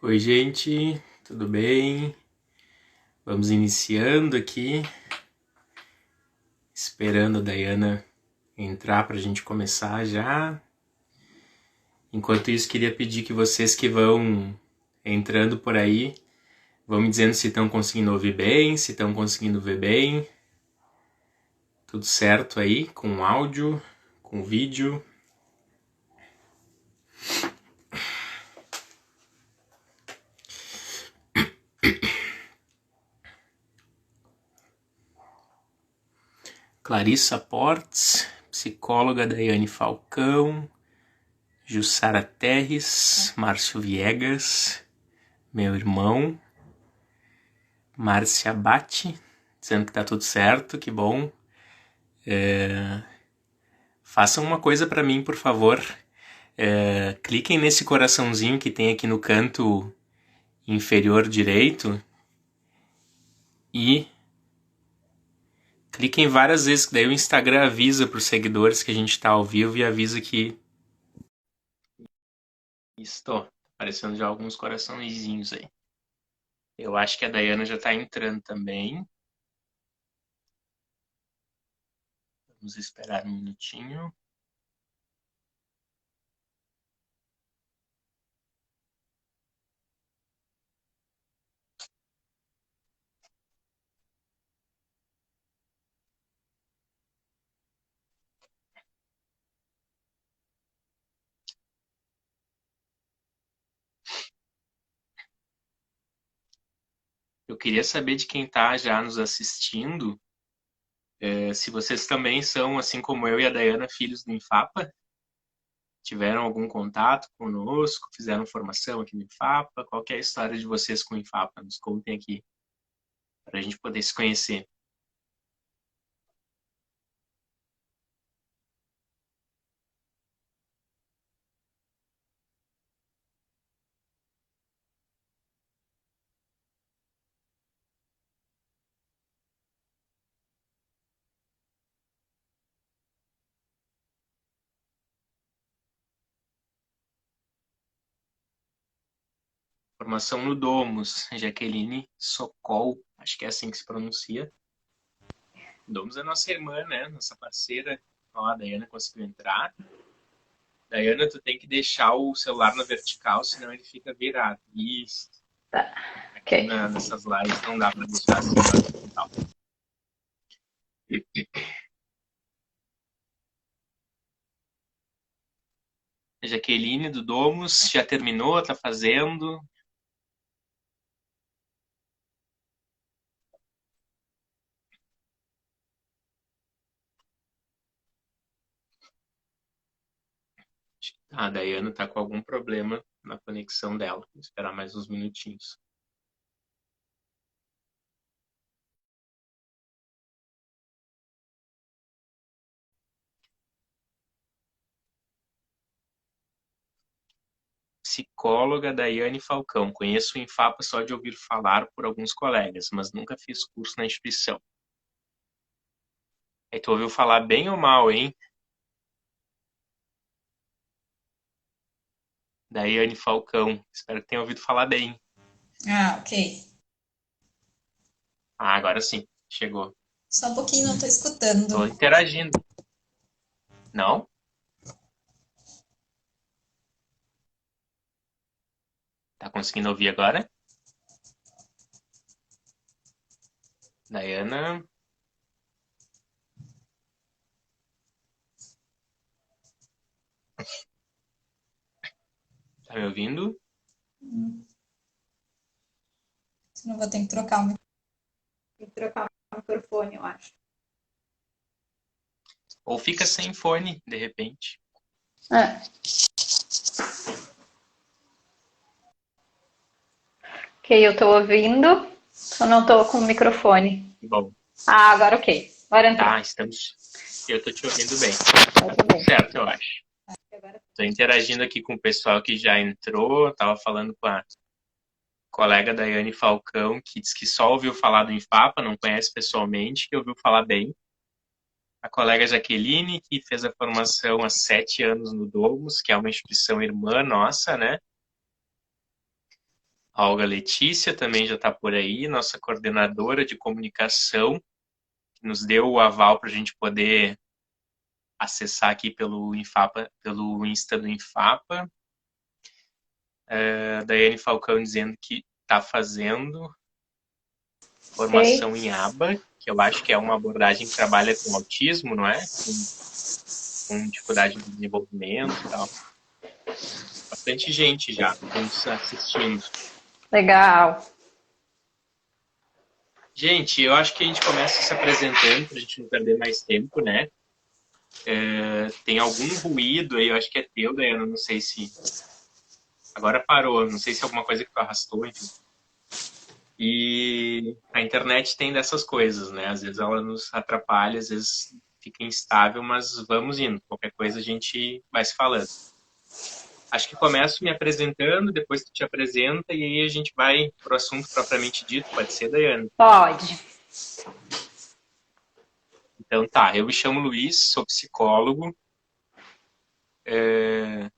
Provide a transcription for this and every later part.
Oi, gente, tudo bem? Vamos iniciando aqui, esperando a Dayana entrar para a gente começar já. Enquanto isso, queria pedir que vocês que vão entrando por aí, vão me dizendo se estão conseguindo ouvir bem, se estão conseguindo ver bem. Tudo certo aí, com áudio, com vídeo. Clarissa Portes, psicóloga Daiane Falcão, Jussara Terres, Márcio Viegas, meu irmão, Márcia Bate, dizendo que tá tudo certo, que bom. Façam uma coisa para mim, por favor. Cliquem nesse coraçãozinho que tem aqui no canto inferior direito e cliquem várias vezes, que daí o Instagram avisa para os seguidores que a gente tá ao vivo e avisa que estou aparecendo já alguns coraçõezinhos aí. Eu acho que a Dayana já tá entrando também. Vamos esperar um minutinho. Eu queria saber de quem tá já nos assistindo, se vocês também são, assim como eu e a Dayana, filhos do Infapa, tiveram algum contato conosco, fizeram formação aqui no Infapa, qual que é a história de vocês com o Infapa? Nos contem aqui, para a gente poder se conhecer. Formação no Domus, Jaqueline Sokol, acho que é assim que se pronuncia. Domus é nossa irmã, né? Nossa parceira. Ó, a Dayana conseguiu entrar. Dayana, tu tem que deixar o celular na vertical, senão ele fica virado. Isso. Tá, Aqui ok. nessas lives não dá para deixar assim na horizontal. A Jaqueline do Domus já terminou, tá fazendo. A Dayana tá com algum problema na conexão dela. Vou esperar mais uns minutinhos. Psicóloga Daiane Falcão. Conheço o Infapa só de ouvir falar por alguns colegas, mas nunca fiz curso na instituição. Aí tu ouviu falar bem ou mal, hein? Daiane Falcão. Espero que tenha ouvido falar bem. Ah, ok. Ah, agora sim. Chegou. Só um pouquinho, não tô escutando. Tô interagindo. Não? Tá conseguindo ouvir agora? Dayana, tá me ouvindo? Senão vou ter que trocar o microfone. Tem que trocar o microfone, eu acho. Ou fica sem fone, de repente. Ah, ok, eu tô ouvindo, só não tô com o microfone. Bom, Ah, agora ok. Agora entrou. tá, estamos. Eu tô te ouvindo bem. Tá Tá tudo tudo bem. certo, eu acho. Agora... Tô interagindo aqui com o pessoal que já entrou. Tava falando com a colega Daiane Falcão, que diz que só ouviu falar do Infapa, não conhece pessoalmente, que ouviu falar bem. A colega Jaqueline, que fez a formação há 7 anos no Domus, que é uma instituição irmã nossa, né? A Olga Letícia também já está por aí, nossa coordenadora de comunicação, que nos deu o aval para a gente poder acessar aqui pelo Infapa, pelo Insta do Infapa. A Daiane Falcão dizendo que está fazendo formação em aba, que eu acho que é uma abordagem que trabalha com autismo, não é? Com dificuldade de desenvolvimento e tal. Bastante gente já nos assistindo. Legal. Gente, eu acho que a gente começa se apresentando para a gente não perder mais tempo, né? Tem algum ruído aí, eu acho que é teu, Daiane, não sei se... Agora parou, não sei se é alguma coisa que tu arrastou, enfim. E a internet tem dessas coisas, né? Às vezes ela nos atrapalha, às vezes fica instável, mas vamos indo. Qualquer coisa a gente vai se falando. Acho que começo me apresentando, depois tu te apresenta e aí a gente vai pro assunto propriamente dito. Pode ser, Daiane? Pode. Então tá, eu me chamo Luiz, sou psicólogo. É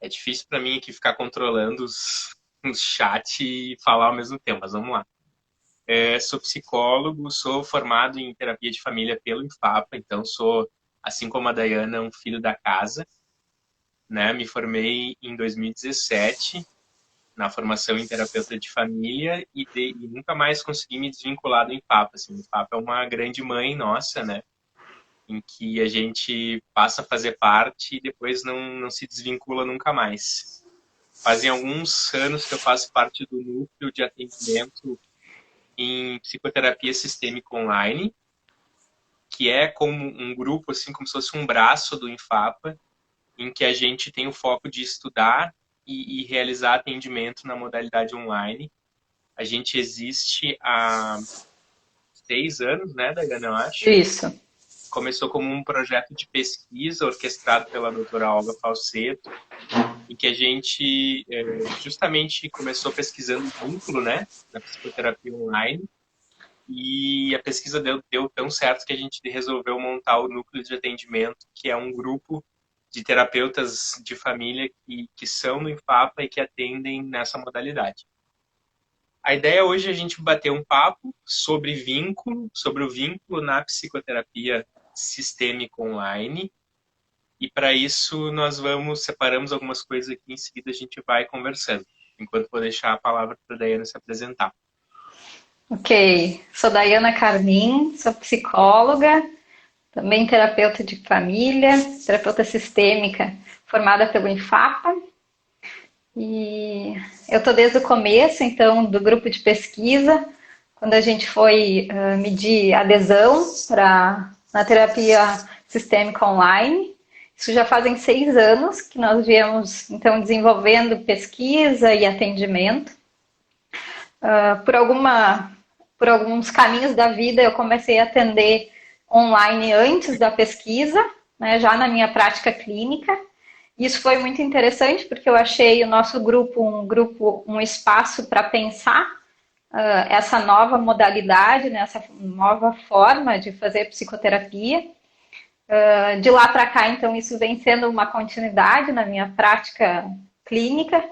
difícil para mim aqui ficar controlando os chat e falar ao mesmo tempo, mas vamos lá. Sou psicólogo, sou formado em terapia de família pelo Infapa, então sou, assim como a Daiana, um filho da casa. Né? Me formei em 2017 na formação em terapeuta de família e nunca mais consegui me desvincular do Infapa. Assim, o Infapa é uma grande mãe nossa, né? Em que a gente passa a fazer parte e depois não se desvincula nunca mais. Fazem alguns anos que eu faço parte do núcleo de atendimento em psicoterapia sistêmica online, que é como um grupo, assim, como se fosse um braço do Infapa, em que a gente tem o foco de estudar e realizar atendimento na modalidade online. A gente existe há 6 anos, né, Daiane, eu acho? Isso. Começou como um projeto de pesquisa orquestrado pela doutora Olga Falseto, em que a gente justamente começou pesquisando vínculo, né, na psicoterapia online, e a pesquisa deu tão certo que a gente resolveu montar o núcleo de atendimento, que é um grupo de terapeutas de família que são no Infapa e que atendem nessa modalidade. A ideia hoje é a gente bater um papo sobre vínculo, sobre o vínculo na psicoterapia sistêmica online. E para isso nós separamos algumas coisas aqui, em seguida a gente vai conversando. Enquanto vou deixar a palavra para a Daiana se apresentar. Ok, sou Daiana Carmin, sou psicóloga, também terapeuta de família, terapeuta sistêmica, formada pelo Infapa. E eu estou desde o começo, então, do grupo de pesquisa, quando a gente foi medir adesão na terapia sistêmica online. Isso já fazem 6 anos que nós viemos, então, desenvolvendo pesquisa e atendimento. Por alguns caminhos da vida, eu comecei a atender online antes da pesquisa, né, já na minha prática clínica. Isso foi muito interessante porque eu achei o nosso grupo um espaço para pensar essa nova modalidade, né, essa nova forma de fazer psicoterapia. De lá para cá, então, isso vem sendo uma continuidade na minha prática clínica.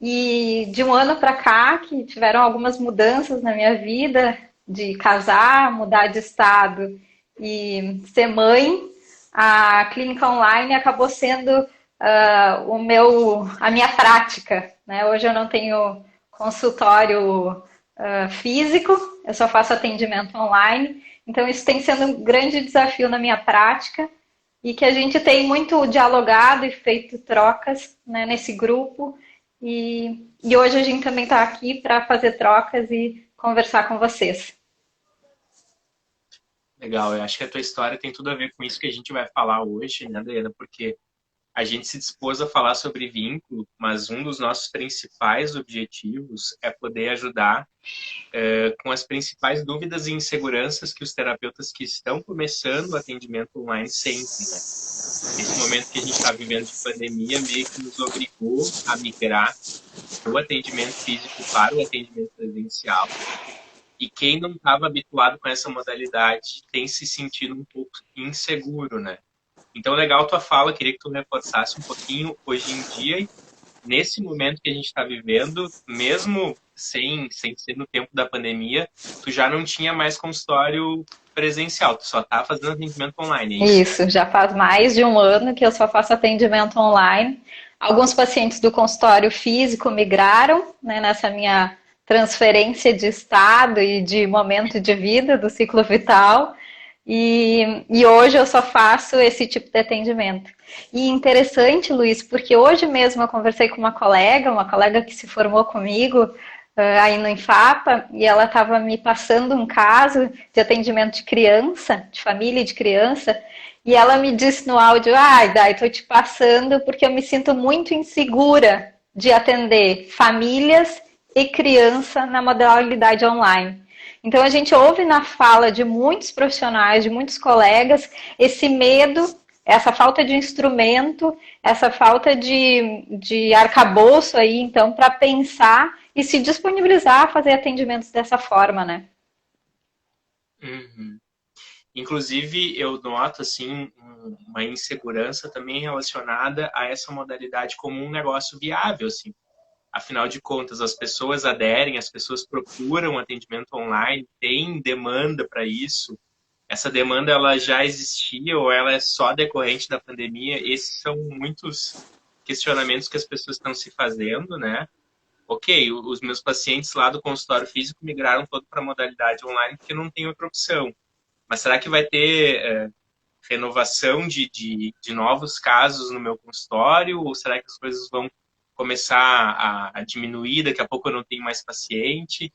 E de um ano para cá, que tiveram algumas mudanças na minha vida, de casar, mudar de estado e ser mãe, a clínica online acabou sendo a minha prática. Né? Hoje eu não tenho consultório físico, eu só faço atendimento online. Então isso tem sido um grande desafio na minha prática e que a gente tem muito dialogado e feito trocas, né, nesse grupo. E hoje a gente também está aqui para fazer trocas e conversar com vocês. Legal, eu acho que a tua história tem tudo a ver com isso que a gente vai falar hoje, né, Daiana? Porque a gente se dispôs a falar sobre vínculo, mas um dos nossos principais objetivos é poder ajudar com as principais dúvidas e inseguranças que os terapeutas que estão começando o atendimento online sentem, né? Esse momento que a gente está vivendo de pandemia meio que nos obrigou a migrar do atendimento físico para o atendimento presencial. E quem não estava habituado com essa modalidade tem se sentido um pouco inseguro, né? Então, legal tua fala, queria que tu reforçasse um pouquinho. Hoje em dia, nesse momento que a gente está vivendo, mesmo sem ser no tempo da pandemia, tu já não tinha mais consultório presencial, tu só tá fazendo atendimento online, é isso? Isso, já faz mais de um ano que eu só faço atendimento online. Alguns pacientes do consultório físico migraram, né, nessa minha transferência de estado e de momento de vida do ciclo vital. E hoje eu só faço esse tipo de atendimento. E interessante, Luiz, porque hoje mesmo eu conversei com uma colega que se formou comigo aí no Infapa, e ela estava me passando um caso de atendimento de criança, de família e de criança, e ela me disse no áudio, Dai, estou te passando porque eu me sinto muito insegura de atender famílias e criança na modalidade online. Então, a gente ouve na fala de muitos profissionais, de muitos colegas, esse medo, essa falta de instrumento, essa falta de arcabouço aí, então, para pensar e se disponibilizar a fazer atendimentos dessa forma, né? Uhum. Inclusive, eu noto, assim, uma insegurança também relacionada a essa modalidade como um negócio viável, assim. Afinal de contas, as pessoas aderem, as pessoas procuram atendimento online, tem demanda para isso. Essa demanda ela já existia ou ela é só decorrente da pandemia? Esses são muitos questionamentos que as pessoas estão se fazendo, né? Ok, os meus pacientes lá do consultório físico migraram todo para a modalidade online porque não tem outra opção. Mas será que vai ter renovação de novos casos no meu consultório? Ou será que as coisas vão começar a diminuir, daqui a pouco eu não tenho mais paciente?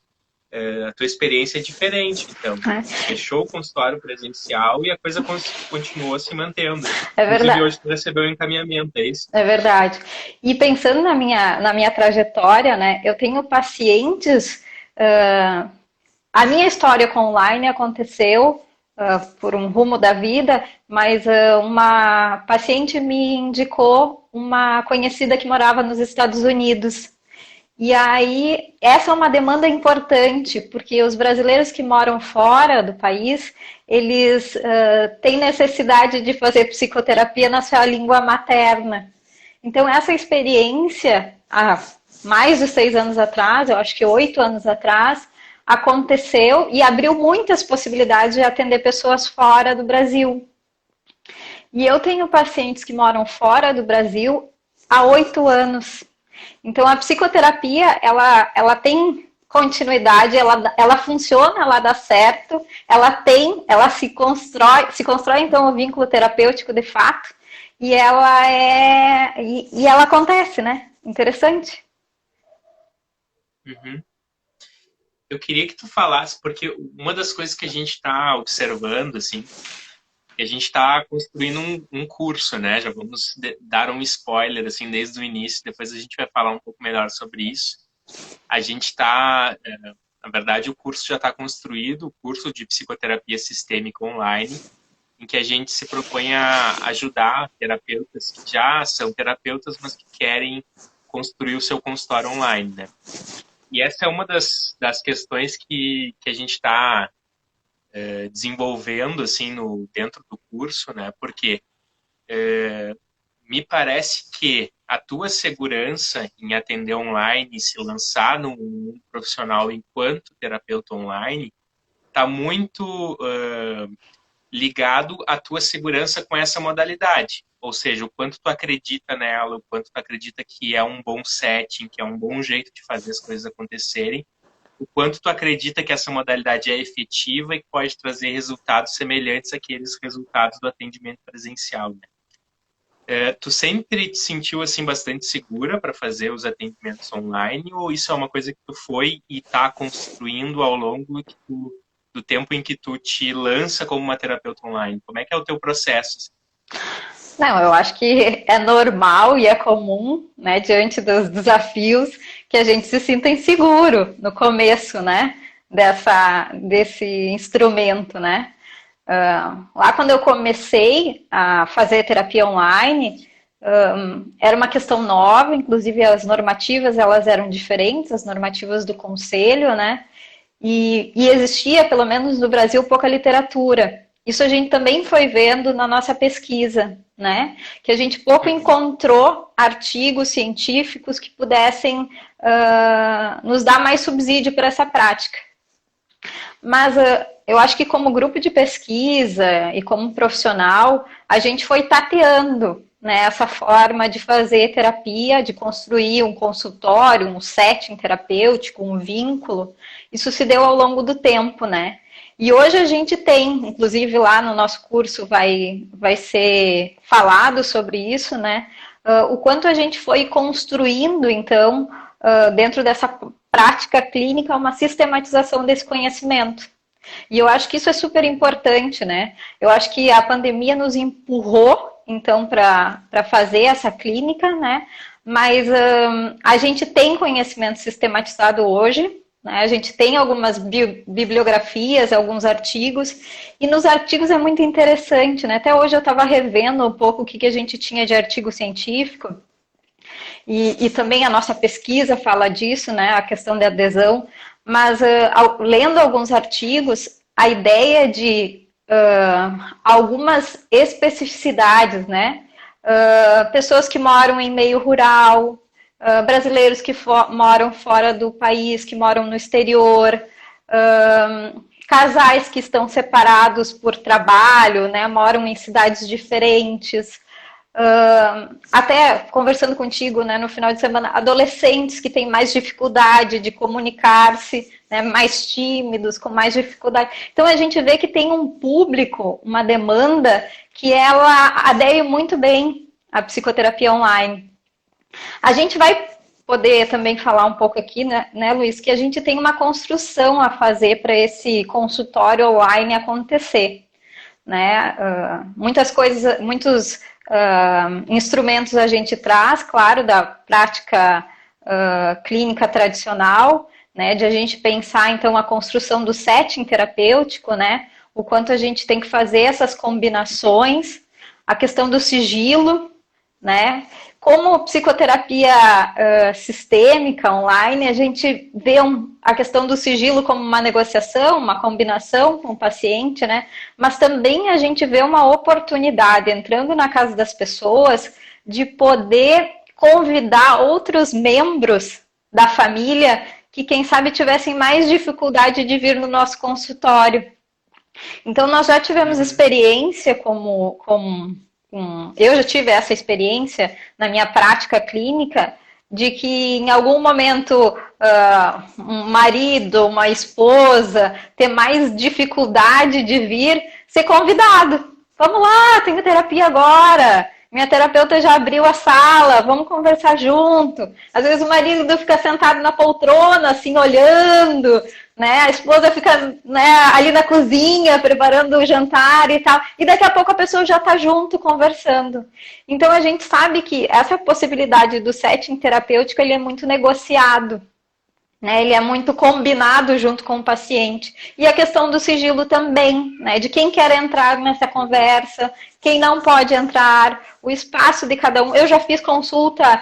A tua experiência é diferente, então. Fechou o consultório presencial e a coisa continuou se mantendo. É verdade. Inclusive, hoje tu recebeu um encaminhamento, é isso? É verdade. E pensando na minha trajetória, né, eu tenho pacientes... a minha história com online aconteceu por um rumo da vida, mas uma paciente me indicou uma conhecida que morava nos Estados Unidos. E aí, essa é uma demanda importante, porque os brasileiros que moram fora do país, eles têm necessidade de fazer psicoterapia na sua língua materna. Então, essa experiência, há mais de 6 anos atrás, eu acho que 8 anos atrás, aconteceu e abriu muitas possibilidades de atender pessoas fora do Brasil. E eu tenho pacientes que moram fora do Brasil há 8 anos. Então, a psicoterapia, ela tem continuidade, ela funciona, ela dá certo, ela se constrói então o vínculo terapêutico de fato, e ela acontece, né? Interessante. Uhum. Eu queria que tu falasse, porque uma das coisas que a gente está observando, assim, que a gente está construindo um curso, né? Já vamos dar um spoiler, assim, desde o início, depois a gente vai falar um pouco melhor sobre isso. A gente está, na verdade, o curso já está construído, o curso de psicoterapia sistêmica online, em que a gente se propõe a ajudar terapeutas que já são terapeutas, mas que querem construir o seu consultório online, né? E essa é uma das questões que a gente está desenvolvendo assim dentro do curso, né? Porque me parece que a tua segurança em atender online e se lançar no mundo profissional enquanto terapeuta online está muito ligado à tua segurança com essa modalidade. Ou seja, o quanto tu acredita nela, o quanto tu acredita que é um bom setting, que é um bom jeito de fazer as coisas acontecerem, o quanto tu acredita que essa modalidade é efetiva e pode trazer resultados semelhantes àqueles resultados do atendimento presencial, né? Tu sempre te sentiu assim bastante segura para fazer os atendimentos online, ou isso é uma coisa que tu foi e está construindo ao longo do tempo em que tu te lança como uma terapeuta online? Como é que é o teu processo? Não, eu acho que é normal e é comum, né, diante dos desafios, que a gente se sinta inseguro no começo, né, desse instrumento, né. Lá quando eu comecei a fazer terapia online, era uma questão nova, inclusive as normativas, elas eram diferentes, as normativas do conselho, né, e existia, pelo menos no Brasil, pouca literatura. Isso a gente também foi vendo na nossa pesquisa, né? Que a gente pouco encontrou artigos científicos que pudessem nos dar mais subsídio para essa prática. Mas eu acho que como grupo de pesquisa e como profissional, a gente foi tateando, né, essa forma de fazer terapia, de construir um consultório, um setting terapêutico, um vínculo. Isso se deu ao longo do tempo, né? E hoje a gente tem, inclusive lá no nosso curso vai ser falado sobre isso, né? O quanto a gente foi construindo, então, dentro dessa prática clínica, uma sistematização desse conhecimento. E eu acho que isso é super importante, né? Eu acho que a pandemia nos empurrou, então, para fazer essa clínica, né? Mas a gente tem conhecimento sistematizado hoje, né? A gente tem algumas bibliografias, alguns artigos, e nos artigos é muito interessante, né? Até hoje eu estava revendo um pouco o que a gente tinha de artigo científico, e também a nossa pesquisa fala disso, né? A questão da adesão, mas lendo alguns artigos, a ideia de algumas especificidades, né? Pessoas que moram em meio rural, brasileiros que moram fora do país, que moram no exterior, casais que estão separados por trabalho, né? Moram em cidades diferentes. Até conversando contigo, né, no final de semana, adolescentes que têm mais dificuldade de comunicar-se, né, mais tímidos, com mais dificuldade. Então a gente vê que tem um público, uma demanda que ela adere muito bem à psicoterapia online. A gente vai poder também falar um pouco aqui, né, Luiz, que a gente tem uma construção a fazer para esse consultório online acontecer, né? Muitas coisas, muitos instrumentos a gente traz, claro, da prática clínica tradicional, né, de a gente pensar, então, a construção do setting terapêutico, né, o quanto a gente tem que fazer essas combinações, a questão do sigilo, né, como psicoterapia sistêmica online, a gente vê a questão do sigilo como uma negociação, uma combinação com o paciente, né? Mas também a gente vê uma oportunidade, entrando na casa das pessoas, de poder convidar outros membros da família que, quem sabe, tivessem mais dificuldade de vir no nosso consultório. Então, nós já tivemos experiência eu já tive essa experiência na minha prática clínica de que em algum momento um marido, uma esposa ter mais dificuldade de vir, ser convidado. Vamos lá, tenho terapia agora. Minha terapeuta já abriu a sala, vamos conversar junto. Às vezes o marido fica sentado na poltrona, assim, olhando, né? A esposa fica, né, ali na cozinha, preparando o jantar e tal. E daqui a pouco a pessoa já está junto, conversando. Então a gente sabe que essa possibilidade do setting terapêutico, ele é muito negociado, né? Ele é muito combinado junto com o paciente. E a questão do sigilo também, né? De quem quer entrar nessa conversa, quem não pode entrar, o espaço de cada um. Eu já fiz consulta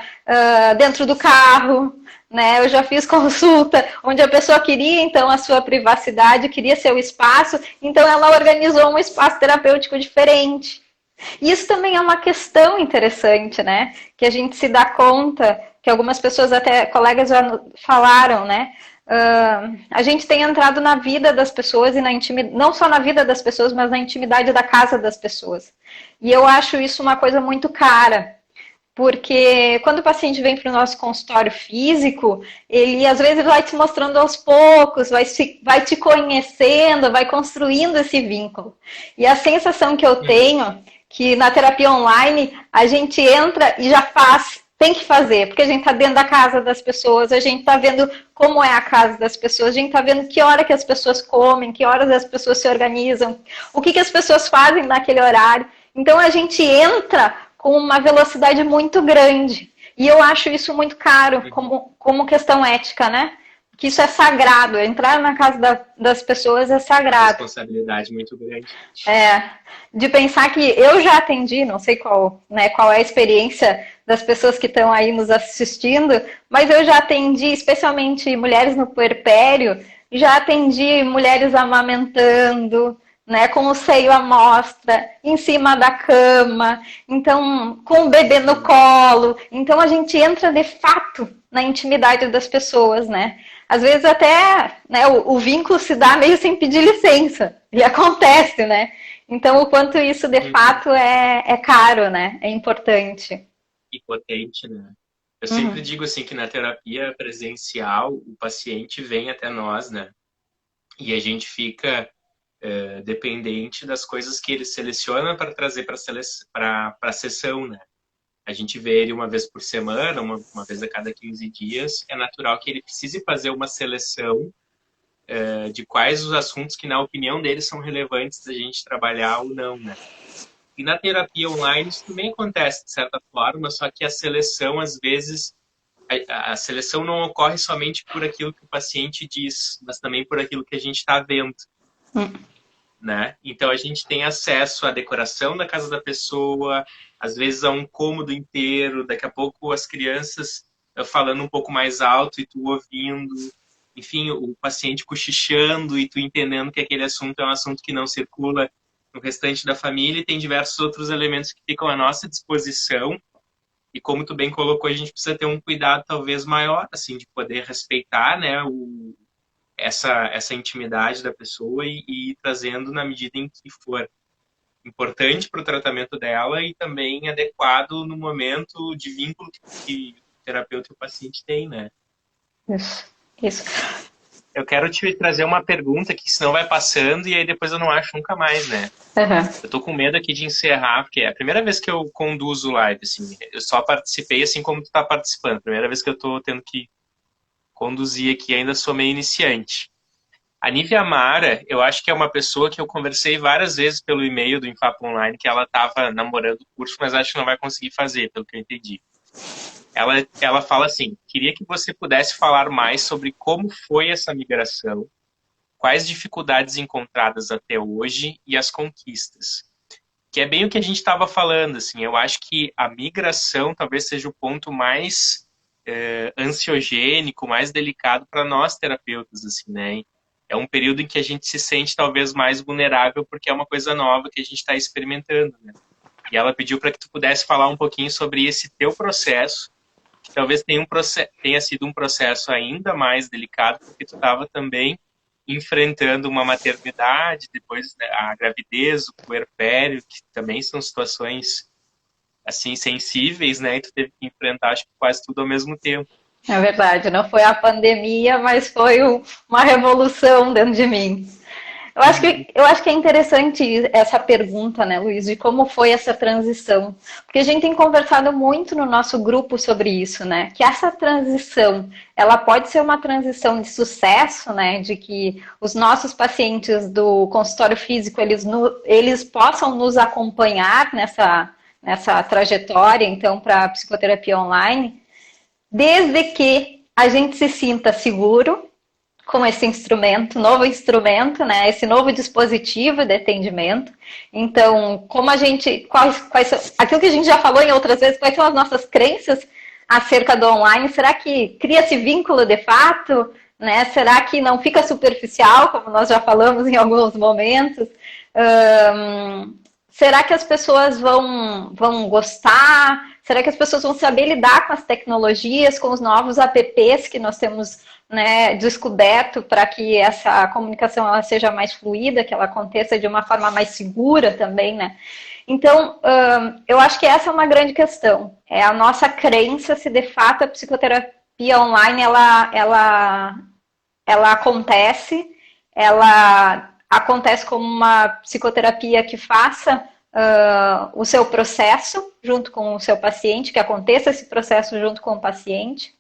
dentro do carro, né? Eu já fiz consulta onde a pessoa queria, então, a sua privacidade, queria seu espaço, então ela organizou um espaço terapêutico diferente. E isso também é uma questão interessante, né? Que a gente se dá conta, que algumas pessoas, até colegas já falaram, né? A gente tem entrado na vida das pessoas e na intimidade, não só na vida das pessoas, mas na intimidade da casa das pessoas. E eu acho isso uma coisa muito cara, porque quando o paciente vem para o nosso consultório físico, ele às vezes vai te mostrando aos poucos, vai te conhecendo, vai construindo esse vínculo. E a sensação que eu tenho que na terapia online a gente entra e já faz. Tem que fazer, porque a gente está dentro da casa das pessoas, a gente está vendo como é a casa das pessoas, a gente está vendo que hora que as pessoas comem, que horas as pessoas se organizam, o que as pessoas fazem naquele horário. Então a gente entra com uma velocidade muito grande. E eu acho isso muito caro, como questão ética, né? Que isso é sagrado, entrar na casa das pessoas é sagrado. Responsabilidade muito grande. De pensar que eu já atendi, não sei qual é a experiência das pessoas que estão aí nos assistindo, mas eu já atendi, especialmente mulheres no puerpério, já atendi mulheres amamentando, né, com o seio à mostra, em cima da cama, então com o bebê no colo. Então a gente entra de fato na intimidade das pessoas, né? Às vezes até, né, o vínculo se dá meio sem pedir licença, e acontece, né? Então o quanto isso de fato é caro, né? É importante. E potente, né? Eu sempre Uhum. digo assim que na terapia presencial o paciente vem até nós, né? E a gente fica dependente das coisas que ele seleciona para trazer para a sessão, né? A gente vê ele uma vez por semana, uma vez a cada 15 dias. É natural que ele precise fazer uma seleção de quais os assuntos que, na opinião dele, são relevantes da gente trabalhar ou não, né? E na terapia online isso também acontece de certa forma, só que a seleção, às vezes, a seleção não ocorre somente por aquilo que o paciente diz, mas também por aquilo que a gente está vendo. Né? Então a gente tem acesso à decoração da casa da pessoa, às vezes a um cômodo inteiro, daqui a pouco as crianças falando um pouco mais alto e tu ouvindo, enfim, o paciente cochichando e tu entendendo que aquele assunto é um assunto que não circula no restante da família e tem diversos outros elementos que ficam à nossa disposição. E como tu bem colocou, a gente precisa ter um cuidado talvez maior, assim, de poder respeitar, né, essa intimidade da pessoa e ir trazendo na medida em que for importante para o tratamento dela e também adequado no momento de vínculo que o terapeuta e o paciente têm, né? Isso. Isso. Eu quero te trazer uma pergunta que senão vai passando e aí depois eu não acho nunca mais, né? Uhum. Eu tô com medo aqui de encerrar, porque é a primeira vez que eu conduzo live, assim, eu só participei assim como tu tá participando, primeira vez que eu tô tendo que conduzir aqui, ainda sou meio iniciante. A Nívia Amara, eu acho que é uma pessoa que eu conversei várias vezes pelo e-mail do Infapa Online, que ela estava namorando o curso, mas acho que não vai conseguir fazer, pelo que eu entendi. Ela fala assim, queria que você pudesse falar mais sobre como foi essa migração, quais dificuldades encontradas até hoje e as conquistas. Que é bem o que a gente estava falando, assim, eu acho que a migração talvez seja o ponto mais ansiogênico, mais delicado para nós terapeutas, assim, né? É um período em que a gente se sente talvez mais vulnerável porque é uma coisa nova que a gente está experimentando, né? E ela pediu para que tu pudesse falar um pouquinho sobre esse teu processo, que talvez tenha sido um processo ainda mais delicado, porque tu estava também enfrentando uma maternidade, depois a gravidez, o puerpério, que também são situações assim sensíveis, né? E tu teve que enfrentar acho que quase tudo ao mesmo tempo. É verdade, não foi a pandemia, mas foi uma revolução dentro de mim. Eu acho que é interessante essa pergunta, né, Luiz, de como foi essa transição. Porque a gente tem conversado muito no nosso grupo sobre isso, né? Que essa transição, ela pode ser uma transição de sucesso, né? De que os nossos pacientes do consultório físico, eles possam nos acompanhar nessa trajetória, então, para a psicoterapia online, desde que a gente se sinta seguro com esse instrumento, novo instrumento, né? Esse novo dispositivo de atendimento. Então, como a gente, aquilo que a gente já falou em outras vezes, quais são as nossas crenças acerca do online? Será que cria-se vínculo de fato? Né? Será que não fica superficial, como nós já falamos em alguns momentos? Será que as pessoas vão gostar? Será que as pessoas vão saber lidar com as tecnologias, com os novos apps que nós temos, né, descoberto para que essa comunicação ela seja mais fluida, que ela aconteça de uma forma mais segura também, né? Então, eu acho que essa é uma grande questão. É a nossa crença se de fato a psicoterapia online ela ela acontece como uma psicoterapia que faça o seu processo junto com o seu paciente, que aconteça esse processo junto com o paciente.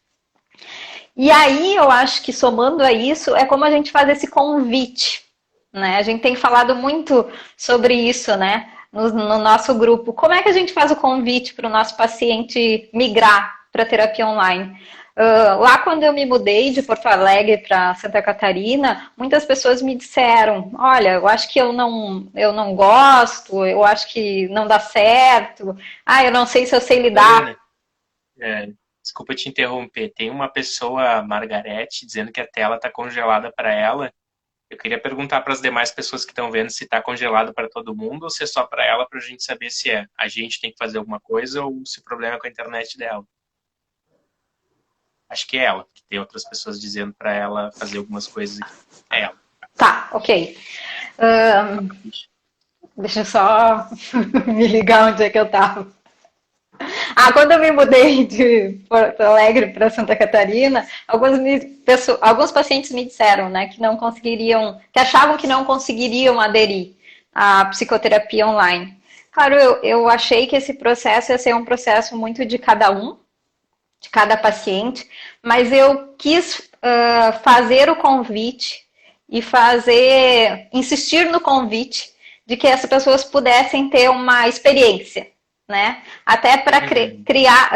E aí eu acho que somando a isso é como a gente faz esse convite, né? A gente tem falado muito sobre isso, né? No nosso grupo. Como é que a gente faz o convite para o nosso paciente migrar para a terapia online? Lá quando eu me mudei de Porto Alegre para Santa Catarina, muitas pessoas me disseram, olha, eu acho que eu não gosto, eu acho que não dá certo, eu não sei se eu sei lidar. Desculpa te interromper, tem uma pessoa, Margarete, dizendo que a tela está congelada para ela. Eu queria perguntar para as demais pessoas que estão vendo se está congelado para todo mundo ou se é só para ela, para a gente saber se a gente tem que fazer alguma coisa ou se o problema é com a internet dela. Acho que é ela, porque tem outras pessoas dizendo para ela fazer algumas coisas aqui. É ela. Tá, ok. Deixa eu só me ligar onde é que eu estava. Quando eu me mudei de Porto Alegre para Santa Catarina, alguns pacientes me disseram, né, que não conseguiriam, que achavam que não conseguiriam aderir à psicoterapia online. Claro, eu achei que esse processo ia ser um processo muito de cada um, de cada paciente, mas eu quis fazer o convite e insistir no convite de que as pessoas pudessem ter uma experiência, né? Até para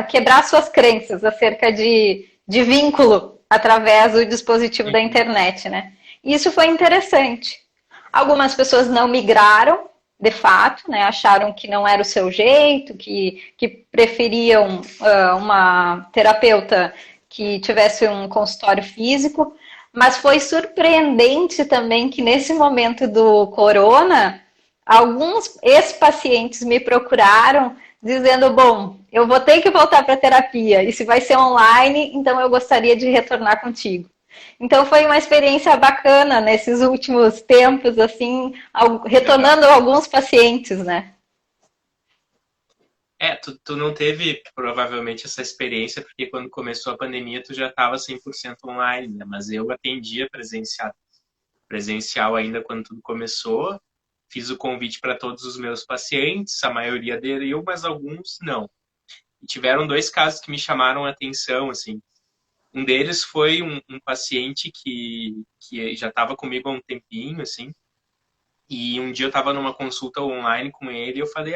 quebrar suas crenças acerca de vínculo através do dispositivo da internet, né? E isso foi interessante. Algumas pessoas não migraram, de fato, né? Acharam que não era o seu jeito, que preferiam uma terapeuta que tivesse um consultório físico, mas foi surpreendente também que nesse momento do corona, alguns ex-pacientes me procuraram dizendo, bom, eu vou ter que voltar para a terapia, e se vai ser online, então eu gostaria de retornar contigo. Então foi uma experiência bacana nesses últimos tempos, assim, retornando alguns pacientes, né? Tu não teve provavelmente essa experiência, porque quando começou a pandemia tu já estava 100% online, né? Mas eu atendia presencial ainda quando tudo começou. Fiz o convite para todos os meus pacientes, a maioria aderiu, mas alguns não. E tiveram 2 casos que me chamaram a atenção, assim. Um deles foi um paciente que já estava comigo há um tempinho, assim, e um dia eu estava numa consulta online com ele e eu falei,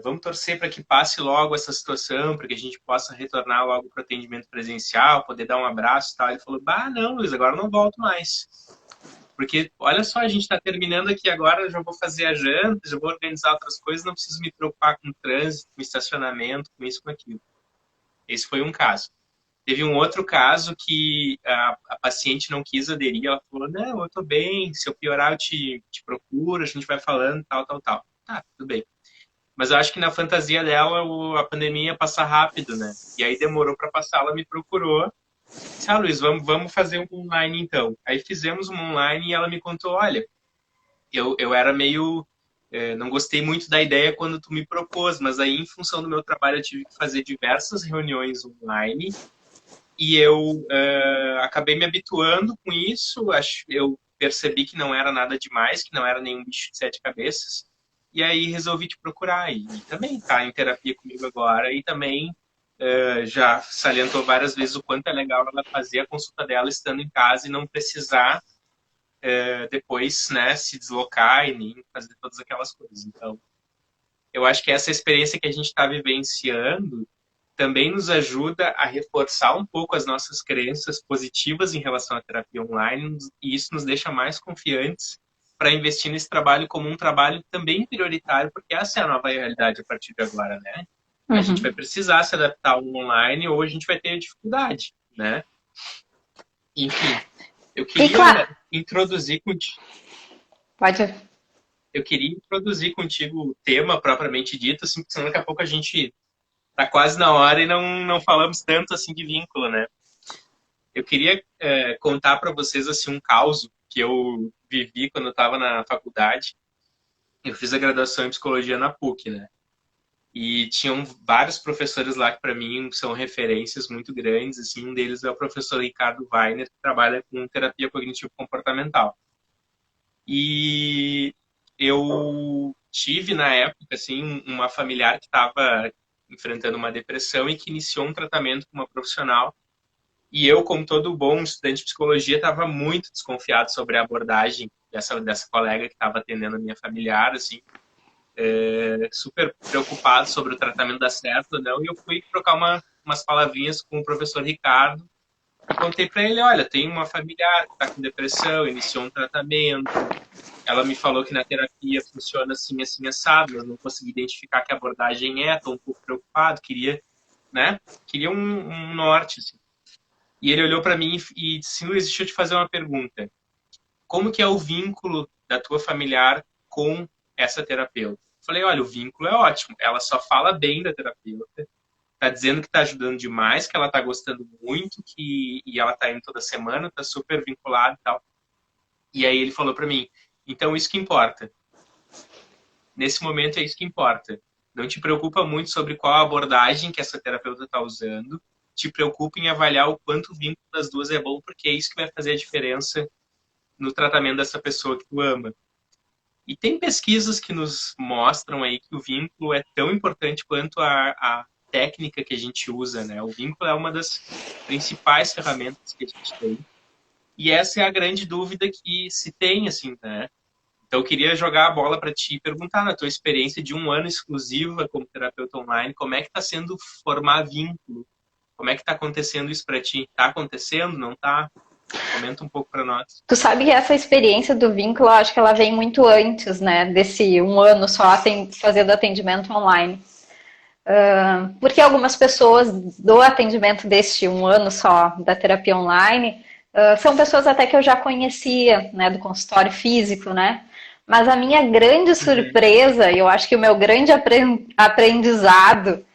vamos torcer para que passe logo essa situação, para que a gente possa retornar logo para o atendimento presencial, poder dar um abraço e tal. Ele falou, não, Luiz, agora eu não volto mais. Porque, olha só, a gente está terminando aqui agora, eu já vou fazer a janta, já vou organizar outras coisas, não preciso me preocupar com trânsito, com estacionamento, com isso, com aquilo. Esse foi um caso. Teve um outro caso que a paciente não quis aderir, ela falou, não, eu estou bem, se eu piorar eu te procuro, a gente vai falando, tal, tal, tal. Tá, tudo bem. Mas eu acho que na fantasia dela a pandemia ia passar rápido, né? E aí demorou para passar, ela me procurou. Disse, Luiz, vamos fazer um online então. Aí fizemos um online e ela me contou, olha, eu era meio... não gostei muito da ideia quando tu me propôs, mas aí em função do meu trabalho eu tive que fazer diversas reuniões online e eu acabei me habituando com isso. Eu percebi que não era nada demais, que não era nenhum bicho de 7 cabeças. E aí resolvi te procurar. E também tá em terapia comigo agora. E também já salientou várias vezes o quanto é legal ela fazer a consulta dela estando em casa e não precisar depois, né, se deslocar e nem fazer todas aquelas coisas. Então, eu acho que essa experiência que a gente está vivenciando também nos ajuda a reforçar um pouco as nossas crenças positivas em relação à terapia online, e isso nos deixa mais confiantes para investir nesse trabalho como um trabalho também prioritário, porque essa é a nova realidade a partir de agora, né? A gente vai precisar se adaptar ao online ou a gente vai ter dificuldade, né? Enfim, eu queria introduzir contigo. Pode. Eu queria introduzir contigo o tema propriamente dito, assim, porque senão daqui a pouco a gente tá quase na hora e não falamos tanto assim de vínculo, né? Eu queria contar para vocês assim um caos que eu vivi quando eu estava na faculdade. Eu fiz a graduação em psicologia na PUC, né? E tinham vários professores lá que para mim são referências muito grandes. Assim, um deles é o professor Ricardo Weiner, que trabalha com terapia cognitivo-comportamental. E eu tive na época assim uma familiar que estava enfrentando uma depressão e que iniciou um tratamento com uma profissional. E eu, como todo bom estudante de psicologia, estava muito desconfiado sobre a abordagem dessa colega que estava atendendo a minha familiar, assim, super preocupado sobre o tratamento dar certo ou não. E eu fui trocar umas palavrinhas com o professor Ricardo e contei para ele, olha, tem uma familiar que está com depressão, iniciou um tratamento. Ela me falou que na terapia funciona assim, assim, assado, mas não consegui identificar que abordagem é, estou um pouco preocupado, queria um norte, assim. E ele olhou para mim e disse, Luiz, deixa eu te fazer uma pergunta. como que é o vínculo da tua familiar com essa terapeuta? Falei, olha, o vínculo é ótimo. Ela só fala bem da terapeuta, tá dizendo que tá ajudando demais, que ela tá gostando muito, e ela tá indo toda semana, tá super vinculada e tal. E aí ele falou para mim, então isso que importa. Nesse momento é isso que importa. Não te preocupa muito sobre qual a abordagem que essa terapeuta está usando. Te preocupa em avaliar o quanto o vínculo das duas é bom, porque é isso que vai fazer a diferença no tratamento dessa pessoa que tu ama. E tem pesquisas que nos mostram aí que o vínculo é tão importante quanto a técnica que a gente usa, né? O vínculo é uma das principais ferramentas que a gente tem. E essa é a grande dúvida que se tem, assim, né? Então, eu queria jogar a bola para ti e perguntar, na tua experiência de um ano exclusiva como terapeuta online, como é que está sendo formar vínculo? Como é que está acontecendo isso para ti? Está acontecendo? Não está? Comenta um pouco para nós. Tu sabe que essa experiência do vínculo, eu acho que ela vem muito antes, né, desse um ano só fazendo atendimento online. Porque algumas pessoas do atendimento deste um ano só da terapia online são pessoas até que eu já conhecia, né, do consultório físico, né? Mas a minha grande surpresa, e eu acho que o meu grande aprendizado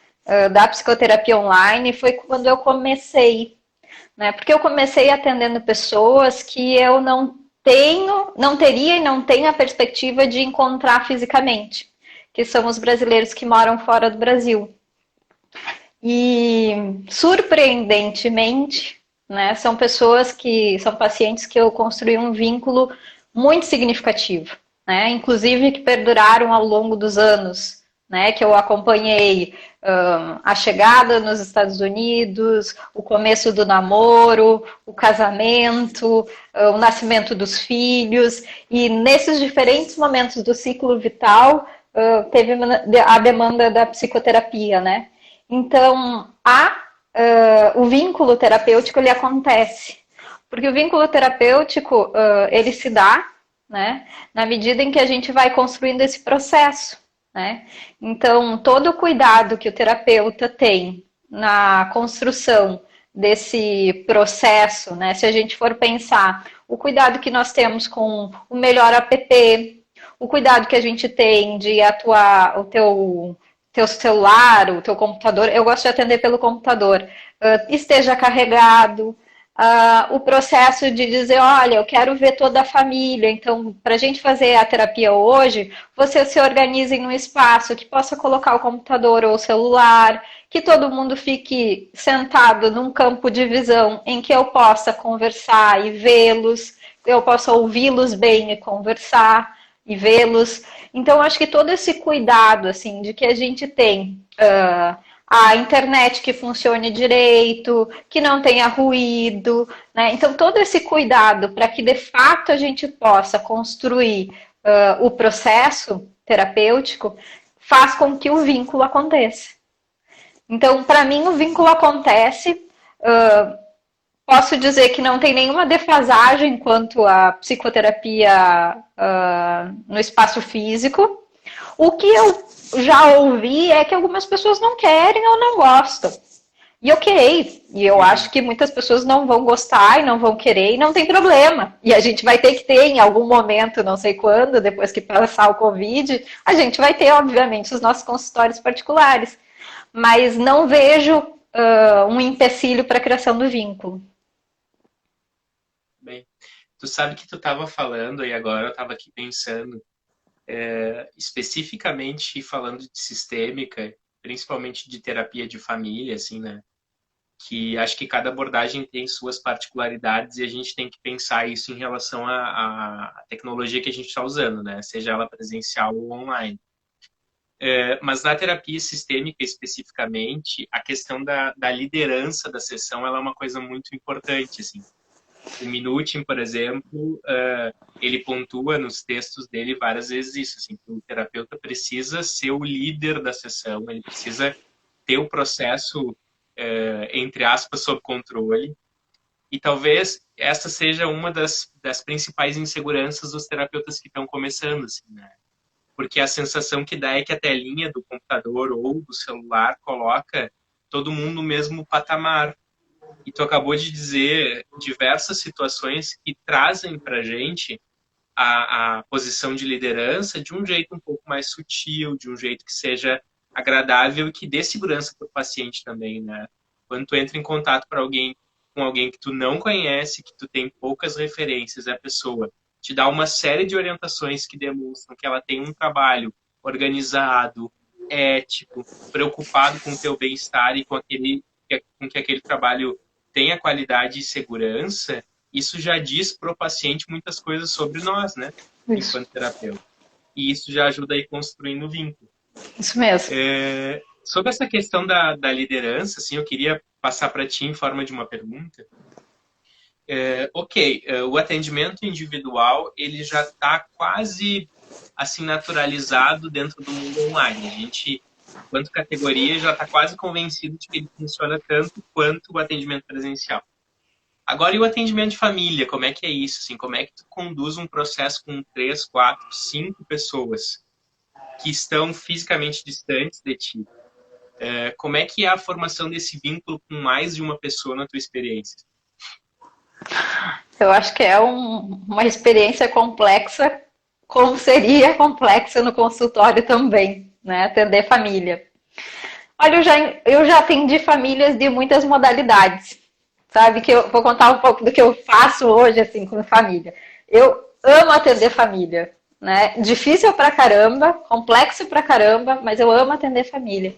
da psicoterapia online foi quando eu comecei, né? Porque eu comecei atendendo pessoas que eu não teria e não tenho a perspectiva de encontrar fisicamente, que são os brasileiros que moram fora do Brasil. E, surpreendentemente, né, são pacientes que eu construí um vínculo muito significativo, né, inclusive que perduraram ao longo dos anos, né, que eu acompanhei a chegada nos Estados Unidos, o começo do namoro, o casamento, o nascimento dos filhos, e nesses diferentes momentos do ciclo vital teve a demanda da psicoterapia, né? Então, o vínculo terapêutico ele acontece, porque o vínculo terapêutico ele se dá, né, na medida em que a gente vai construindo esse processo, né? Então, todo o cuidado que o terapeuta tem na construção desse processo, né, se a gente for pensar o cuidado que nós temos com o melhor app, o cuidado que a gente tem de atuar o teu celular, o teu computador, eu gosto de atender pelo computador, esteja carregado, o processo de dizer, olha, eu quero ver toda a família, então, para a gente fazer a terapia hoje, você se organize em um espaço que possa colocar o computador ou o celular, que todo mundo fique sentado num campo de visão em que eu possa conversar e vê-los, eu possa ouvi-los bem e conversar e vê-los. Então, acho que todo esse cuidado, assim, de que a gente tem a internet que funcione direito, que não tenha ruído, né? Então, todo esse cuidado para que, de fato, a gente possa construir o processo terapêutico faz com que o vínculo aconteça. Então, para mim, o vínculo acontece. Posso dizer que não tem nenhuma defasagem quanto à psicoterapia no espaço físico. O que eu já ouvi é que algumas pessoas não querem ou não gostam. E ok, e eu acho que muitas pessoas não vão gostar e não vão querer e não tem problema. E a gente vai ter que ter em algum momento, não sei quando, depois que passar o Covid, a gente vai ter, obviamente, os nossos consultórios particulares. Mas não vejo um empecilho para a criação do vínculo. Bem, tu sabe que tu estava falando e agora eu estava aqui pensando, especificamente falando de sistêmica, principalmente de terapia de família, assim, né? Que acho que cada abordagem tem suas particularidades e a gente tem que pensar isso em relação à tecnologia que a gente está usando, né? Seja ela presencial ou online. Mas na terapia sistêmica especificamente, a questão da liderança da sessão ela é uma coisa muito importante, assim. O Minuchin, por exemplo, ele pontua nos textos dele várias vezes isso, assim, que o terapeuta precisa ser o líder da sessão, ele precisa ter o processo, entre aspas, sob controle. E talvez essa seja uma das principais inseguranças dos terapeutas que estão começando, assim, né? Porque a sensação que dá é que a telinha do computador ou do celular coloca todo mundo no mesmo patamar. E tu acabou de dizer diversas situações que trazem para a gente a posição de liderança de um jeito um pouco mais sutil, de um jeito que seja agradável e que dê segurança para o paciente também, né? Quando tu entra em contato com alguém que tu não conhece, que tu tem poucas referências, a pessoa te dá uma série de orientações que demonstram que ela tem um trabalho organizado, ético, preocupado com o teu bem-estar e com que aquele trabalho tenha qualidade e segurança, isso já diz para o paciente muitas coisas sobre nós, né? Isso. Enquanto terapeuta. E isso já ajuda a ir construindo o vínculo. Isso mesmo. Sobre essa questão da liderança, assim, eu queria passar para ti em forma de uma pergunta. O atendimento individual, ele já está quase assim naturalizado dentro do mundo online. A gente, quanto categoria, já está quase convencido de que ele funciona tanto quanto o atendimento presencial. Agora, e o atendimento de família? Como é que é isso? Assim, como é que tu conduz um processo com 3, 4, 5 pessoas que estão fisicamente distantes de ti? Como é que é a formação desse vínculo com mais de uma pessoa na tua experiência? Eu acho que é uma experiência complexa, como seria complexa no consultório também, né? Atender família. Olha, eu já atendi famílias de muitas modalidades, sabe? Que eu vou contar um pouco do que eu faço hoje, assim, com família. Eu amo atender família, né? Difícil pra caramba, complexo pra caramba, mas eu amo atender família.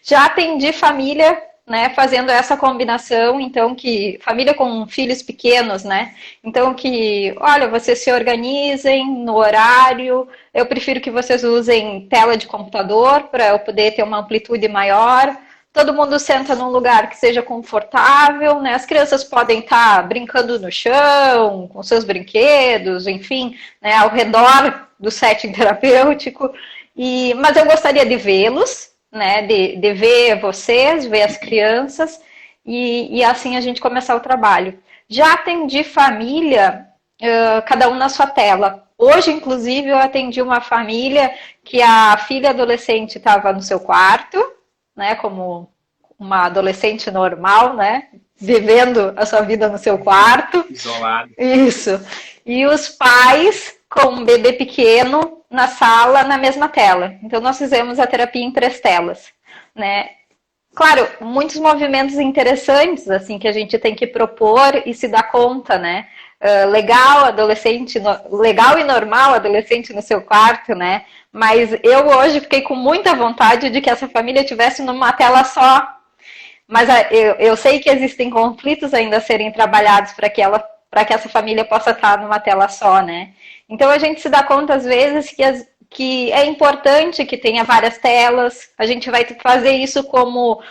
Já atendi família, né, fazendo essa combinação, então que família com filhos pequenos, né? Então que, olha, vocês se organizem no horário, eu prefiro que vocês usem tela de computador para eu poder ter uma amplitude maior. Todo mundo senta num lugar que seja confortável, né? As crianças podem estar brincando no chão, com seus brinquedos, enfim, né, ao redor do setting terapêutico. Mas eu gostaria de vê-los, né, de ver vocês, ver as crianças e assim a gente começar o trabalho. Já atendi família, cada um na sua tela. Hoje, inclusive, eu atendi uma família que a filha adolescente estava no seu quarto, né, como uma adolescente normal, né, vivendo a sua vida no seu quarto. Isolado. Isso. E os pais com um bebê pequeno na sala, na mesma tela. Então, nós fizemos a terapia em 3 telas, né? Claro, muitos movimentos interessantes, assim, que a gente tem que propor e se dar conta, né? Legal e normal, adolescente no seu quarto, né? Mas eu hoje fiquei com muita vontade de que essa família tivesse numa tela só. Mas eu sei que existem conflitos ainda a serem trabalhados para que essa família possa estar numa tela só, né? Então a gente se dá conta às vezes que é importante que tenha várias telas. A gente vai fazer isso como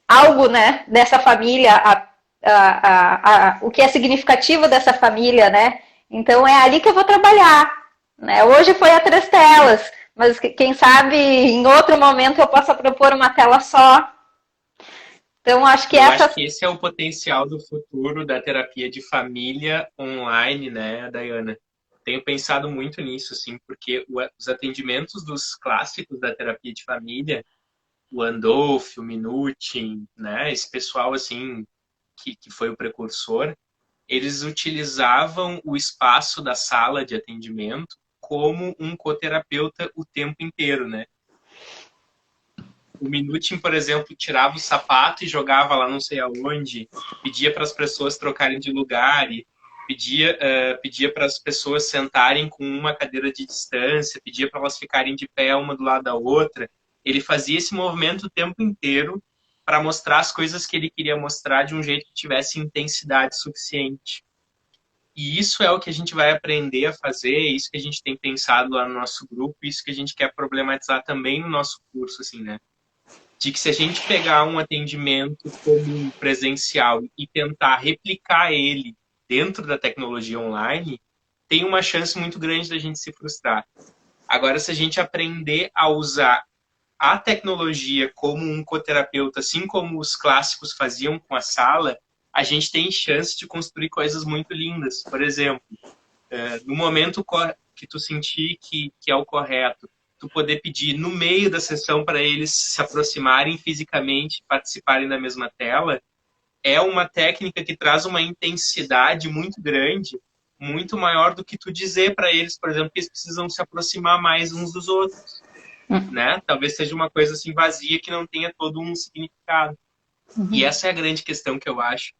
algo, né, dessa família, o que é significativo dessa família, né? Então é ali que eu vou trabalhar, né? Hoje foi a 3 telas, mas quem sabe em outro momento eu possa propor uma tela só. Então, acho que acho que esse é o potencial do futuro da terapia de família online, né, Dayana? Tenho pensado muito nisso, assim, porque os atendimentos dos clássicos da terapia de família, o Andolf, o Minuchin, né, esse pessoal, assim, que foi o precursor, eles utilizavam o espaço da sala de atendimento como um coterapeuta o tempo inteiro, né? O Minutin, por exemplo, tirava o sapato e jogava lá não sei aonde, pedia para as pessoas trocarem de lugar e pedia para as pessoas sentarem com uma cadeira de distância, pedia para elas ficarem de pé uma do lado da outra. Ele fazia esse movimento o tempo inteiro para mostrar as coisas que ele queria mostrar de um jeito que tivesse intensidade suficiente. E isso é o que a gente vai aprender a fazer, isso que a gente tem pensado lá no nosso grupo, isso que a gente quer problematizar também no nosso curso, assim, né? De que se a gente pegar um atendimento comum, presencial, e tentar replicar ele dentro da tecnologia online, tem uma chance muito grande da gente se frustrar. Agora, se a gente aprender a usar a tecnologia como um coterapeuta, assim como os clássicos faziam com a sala, a gente tem chance de construir coisas muito lindas. Por exemplo, no momento que tu sentir que é o correto, tu poder pedir no meio da sessão para eles se aproximarem fisicamente, participarem da mesma tela, é uma técnica que traz uma intensidade muito grande, muito maior do que tu dizer para eles, por exemplo, que eles precisam se aproximar mais uns dos outros, né? Talvez seja uma coisa assim vazia que não tenha todo um significado. E essa é a grande questão que eu acho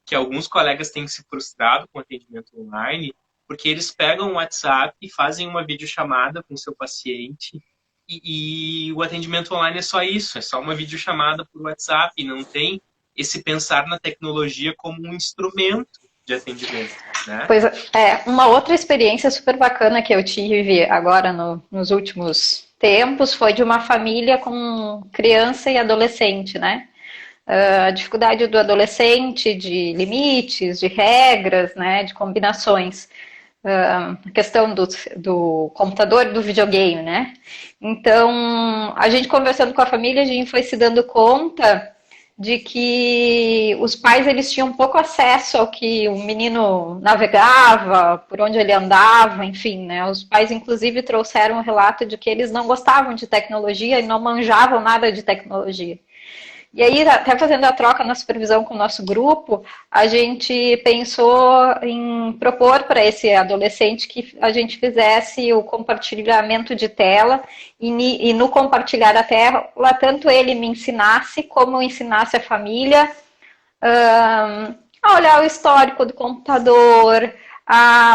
que alguns colegas têm se frustrado com o atendimento online, porque eles pegam o WhatsApp e fazem uma videochamada com o seu paciente e o atendimento online é só isso, é só uma videochamada por WhatsApp, e não tem esse pensar na tecnologia como um instrumento de atendimento, né? Pois é, uma outra experiência super bacana que eu tive agora nos últimos tempos foi de uma família com criança e adolescente, né? A dificuldade do adolescente de limites, de regras, né, de combinações. A questão do computador e do videogame, né? Então, a gente conversando com a família, a gente foi se dando conta de que os pais eles tinham pouco acesso ao que o menino navegava, por onde ele andava, enfim, né? Os pais, inclusive, trouxeram um relato de que eles não gostavam de tecnologia e não manjavam nada de tecnologia. E aí, até fazendo a troca na supervisão com o nosso grupo, a gente pensou em propor para esse adolescente que a gente fizesse o compartilhamento de tela e no compartilhar a tela, tanto ele me ensinasse como eu ensinasse a família a olhar o histórico do computador,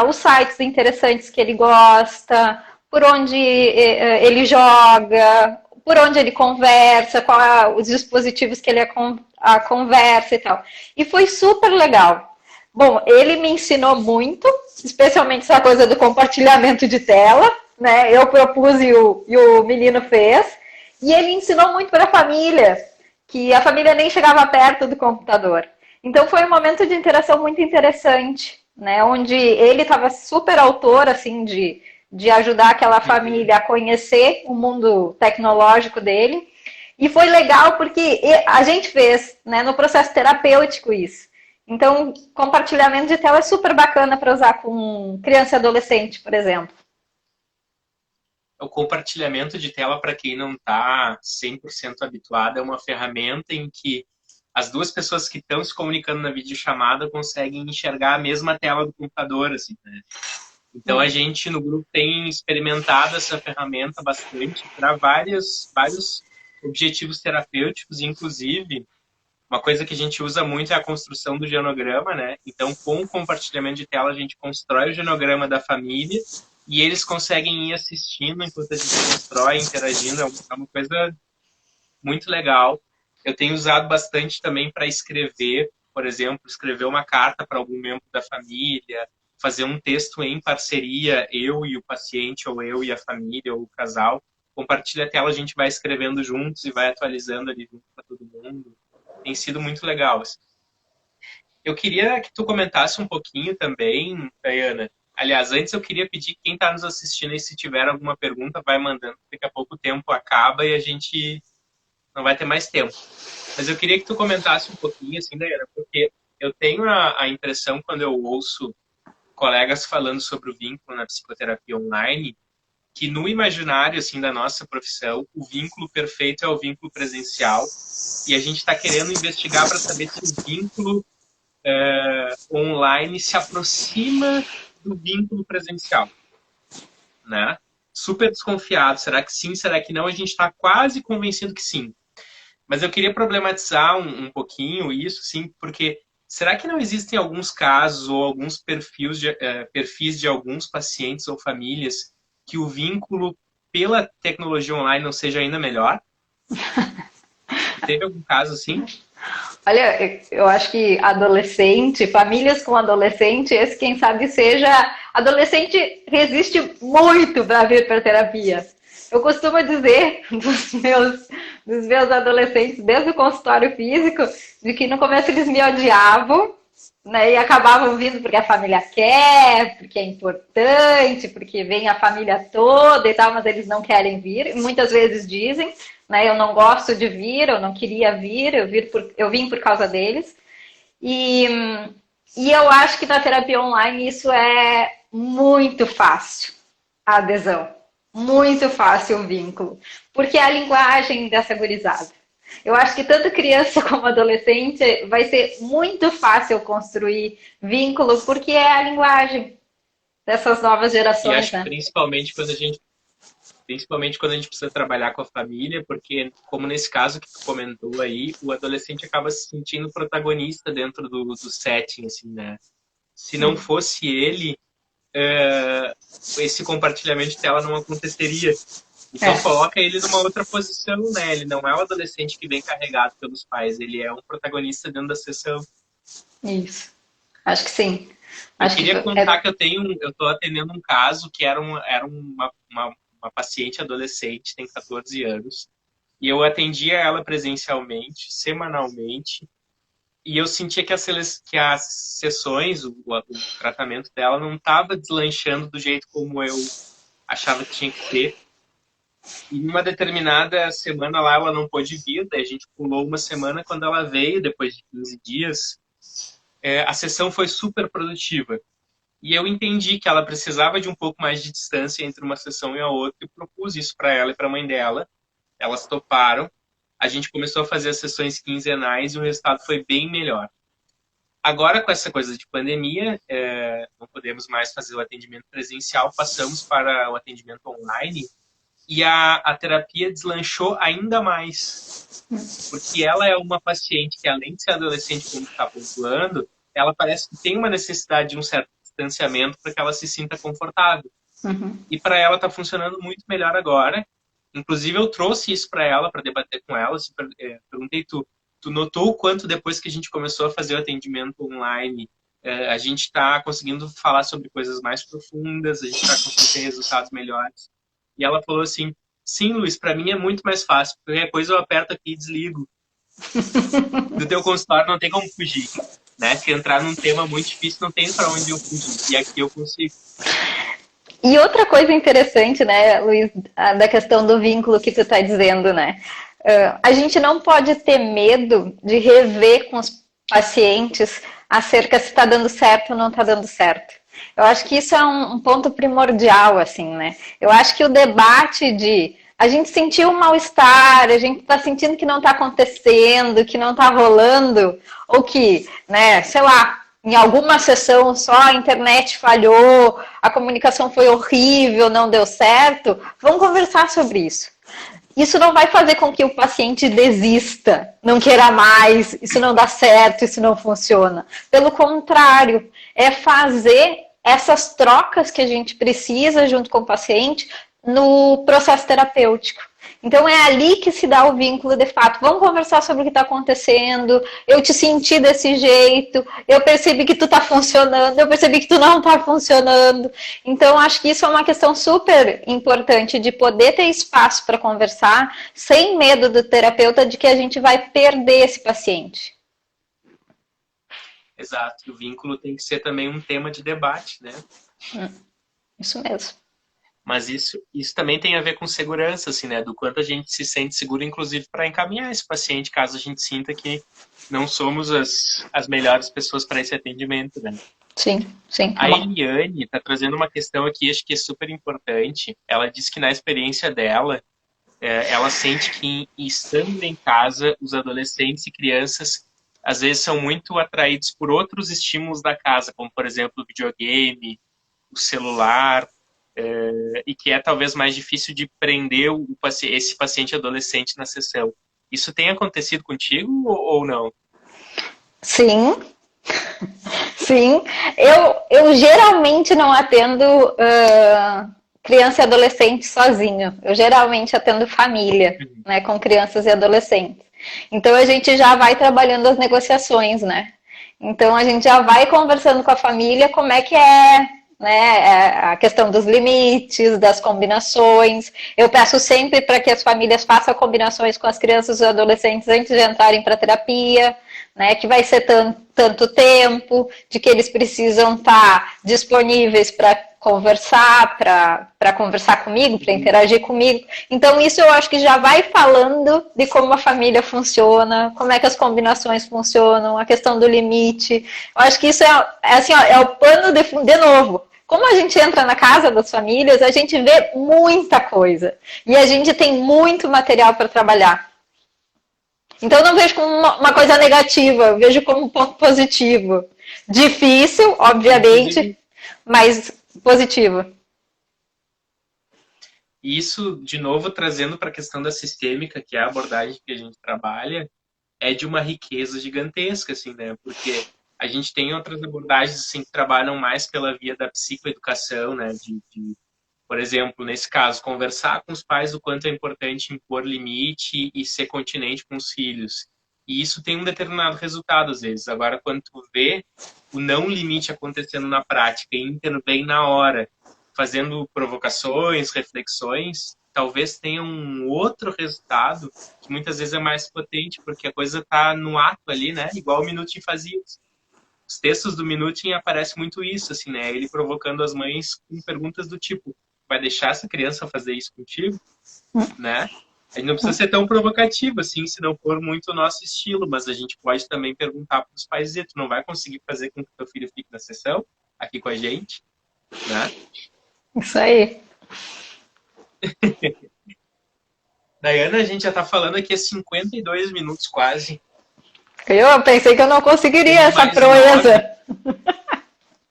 os sites interessantes que ele gosta, por onde ele joga, por onde ele conversa, os dispositivos que ele conversa e tal. E foi super legal. Bom, ele me ensinou muito, especialmente essa coisa do compartilhamento de tela, né? Eu propus e o menino fez. E ele ensinou muito para a família, que a família nem chegava perto do computador. Então foi um momento de interação muito interessante, né? Onde ele estava super autor, assim, de ajudar aquela família a conhecer o mundo tecnológico dele. E foi legal porque a gente fez, né, no processo terapêutico isso. Então, compartilhamento de tela é super bacana para usar com criança e adolescente, por exemplo. O compartilhamento de tela, para quem não está 100% habituado, é uma ferramenta em que as duas pessoas que estão se comunicando na videochamada conseguem enxergar a mesma tela do computador, assim, né? Então, a gente no grupo tem experimentado essa ferramenta bastante para vários objetivos terapêuticos, inclusive, uma coisa que a gente usa muito é a construção do genograma, né? Então, com o compartilhamento de tela, a gente constrói o genograma da família e eles conseguem ir assistindo enquanto a gente constrói, interagindo. É uma coisa muito legal. Eu tenho usado bastante também para escrever, por exemplo, escrever uma carta para algum membro da família, fazer um texto em parceria, eu e o paciente, ou eu e a família, ou o casal. Compartilha a tela, a gente vai escrevendo juntos e vai atualizando ali junto para todo mundo. Tem sido muito legal. Eu queria que tu comentasse um pouquinho também, Dayana. Aliás, antes eu queria pedir quem está nos assistindo e se tiver alguma pergunta, vai mandando. Daqui a pouco o tempo acaba e a gente não vai ter mais tempo. Mas eu queria que tu comentasse um pouquinho, assim, Dayana, porque eu tenho a impressão, quando eu ouço colegas falando sobre o vínculo na psicoterapia online, que no imaginário, assim, da nossa profissão, o vínculo perfeito é o vínculo presencial, e a gente está querendo investigar para saber se o vínculo online se aproxima do vínculo presencial, né? Super desconfiado, será que sim, será que não? A gente está quase convencido que sim. Mas eu queria problematizar um pouquinho isso, sim, porque será que não existem alguns casos ou alguns perfis de alguns pacientes ou famílias que o vínculo pela tecnologia online não seja ainda melhor? Teve algum caso assim? Olha, eu acho que adolescente, famílias com adolescente, esse quem sabe seja... Adolescente resiste muito para vir para terapia. Eu costumo dizer dos meus adolescentes, desde o consultório físico, de que no começo eles me odiavam, né, e acabavam vindo porque a família quer, porque é importante, porque vem a família toda e tal, mas eles não querem vir. Muitas vezes dizem, né, eu não gosto de vir, eu não queria vir, eu vim por causa deles. E eu acho que na terapia online isso é muito fácil, a adesão. Muito fácil o vínculo. Porque é a linguagem dessa gurizada. Eu acho que tanto criança como adolescente vai ser muito fácil construir vínculo, porque é a linguagem dessas novas E gerações, acho que né? principalmente quando a gente precisa trabalhar com a família, porque, como nesse caso que tu comentou aí, o adolescente acaba se sentindo protagonista dentro do setting, assim, né? Se não Sim. fosse ele, esse compartilhamento de tela não aconteceria. Então É, coloca ele numa outra posição, né? Ele não é o adolescente que vem carregado pelos pais, ele é um protagonista dentro da sessão. isso. Acho que sim. Eu Acho que queria contar é. que eu estou atendendo um caso que era uma paciente adolescente, tem 14 anos, e eu atendia ela presencialmente, semanalmente, e eu sentia que as sessões, o tratamento dela não estava deslanchando do jeito como eu achava que tinha que ser. E em uma determinada semana lá ela não pôde vir, daí a gente pulou uma semana. Quando ela veio, depois de 15 dias, a sessão foi super produtiva. E eu entendi que ela precisava de um pouco mais de distância entre uma sessão e a outra e propus isso para ela e para a mãe dela. Elas toparam. A gente começou a fazer as sessões quinzenais e o resultado foi bem melhor. Agora, com essa coisa de pandemia, não podemos mais fazer o atendimento presencial, passamos para o atendimento online e a terapia deslanchou ainda mais. Porque ela é uma paciente que, além de ser adolescente, como está pontuando, ela parece que tem uma necessidade de um certo distanciamento para que ela se sinta confortável. Uhum. E para ela está funcionando muito melhor agora. Inclusive, eu trouxe isso para ela, para debater com ela. Perguntei, tu notou o quanto depois que a gente começou a fazer o atendimento online, a gente está conseguindo falar sobre coisas mais profundas, a gente está conseguindo ter resultados melhores. E ela falou assim, sim, Luiz, para mim é muito mais fácil. Qualquer coisa eu aperto aqui e desligo. Do teu consultório não tem como fugir. Né? Se entrar num tema muito difícil, não tem para onde eu fugir. E aqui eu consigo. E outra coisa interessante, né, Luiz, da questão do vínculo que tu está dizendo, né? A gente não pode ter medo de rever com os pacientes acerca se está dando certo ou não está dando certo. Eu acho que isso é um ponto primordial, assim, né? Eu acho que o debate de a gente sentiu um mal-estar, a gente está sentindo que não está acontecendo, que não está rolando, ou que, né, sei lá, em alguma sessão só a internet falhou, a comunicação foi horrível, não deu certo, vamos conversar sobre isso. Isso não vai fazer com que o paciente desista, não queira mais, isso não dá certo, isso não funciona. Pelo contrário, é fazer essas trocas que a gente precisa junto com o paciente no processo terapêutico. Então é ali que se dá o vínculo de fato. Vamos conversar sobre o que está acontecendo. Eu te senti desse jeito. Eu percebi que tu está funcionando. Eu percebi que tu não está funcionando. Então acho que isso é uma questão super importante de poder ter espaço para conversar, sem medo do terapeuta de que a gente vai perder esse paciente. Exato. O vínculo tem que ser também um tema de debate, né? Isso mesmo. Mas isso também tem a ver com segurança, assim, né? Do quanto a gente se sente seguro, inclusive, para encaminhar esse paciente, caso a gente sinta que não somos as melhores pessoas para esse atendimento, né? Sim, sim. A Eliane está trazendo uma questão aqui, acho que é super importante. Ela diz que na experiência dela, ela sente que estando em casa, os adolescentes e crianças às vezes são muito atraídos por outros estímulos da casa, como, por exemplo, o videogame, o celular, e que é talvez mais difícil de prender esse paciente adolescente na sessão. Isso tem acontecido contigo ou não? Sim, sim. Eu geralmente não atendo criança e adolescente sozinho. Eu geralmente atendo família, né, com crianças e adolescentes. Então a gente já vai trabalhando as negociações, né? Então a gente já vai conversando com a família como é que é, né, a questão dos limites, das combinações. Eu peço sempre para que as famílias façam combinações com as crianças e adolescentes antes de entrarem para a terapia, né, que vai ser tanto tempo, de que eles precisam estar disponíveis para conversar, para conversar comigo, para interagir comigo. Então isso eu acho que já vai falando de como a família funciona, como é que as combinações funcionam, a questão do limite. Eu acho que isso assim, ó, é o pano de novo. Como a gente entra na casa das famílias, a gente vê muita coisa. E a gente tem muito material para trabalhar. Então, eu não vejo como uma coisa negativa, eu vejo como um ponto positivo. Difícil, Inclusive, obviamente, mas positivo. isso, de novo, trazendo para a questão da sistêmica, que é a abordagem que a gente trabalha, é de uma riqueza gigantesca, assim, né? Porque a gente tem outras abordagens, assim, que trabalham mais pela via da psicoeducação, né? Por exemplo, nesse caso, conversar com os pais o quanto é importante impor limite e ser continente com os filhos. E isso tem um determinado resultado, às vezes. Agora, quando tu vê o não limite acontecendo na prática e intervém na hora, fazendo provocações, reflexões, talvez tenha um outro resultado que muitas vezes é mais potente, porque a coisa está no ato ali, né? Igual o Minutin fazia. Os textos do Minutin aparece muito isso, assim, né? Ele provocando as mães com perguntas do tipo: vai deixar essa criança fazer isso contigo, né? A gente não precisa ser tão provocativo, assim, se não for muito o nosso estilo, mas a gente pode também perguntar para os pais: tu não vai conseguir fazer com que teu filho fique na sessão aqui com a gente, né? Isso aí. Daiana, a gente já está falando aqui há 52 minutos quase. Eu pensei que eu não conseguiria Temos essa mais 9. proeza.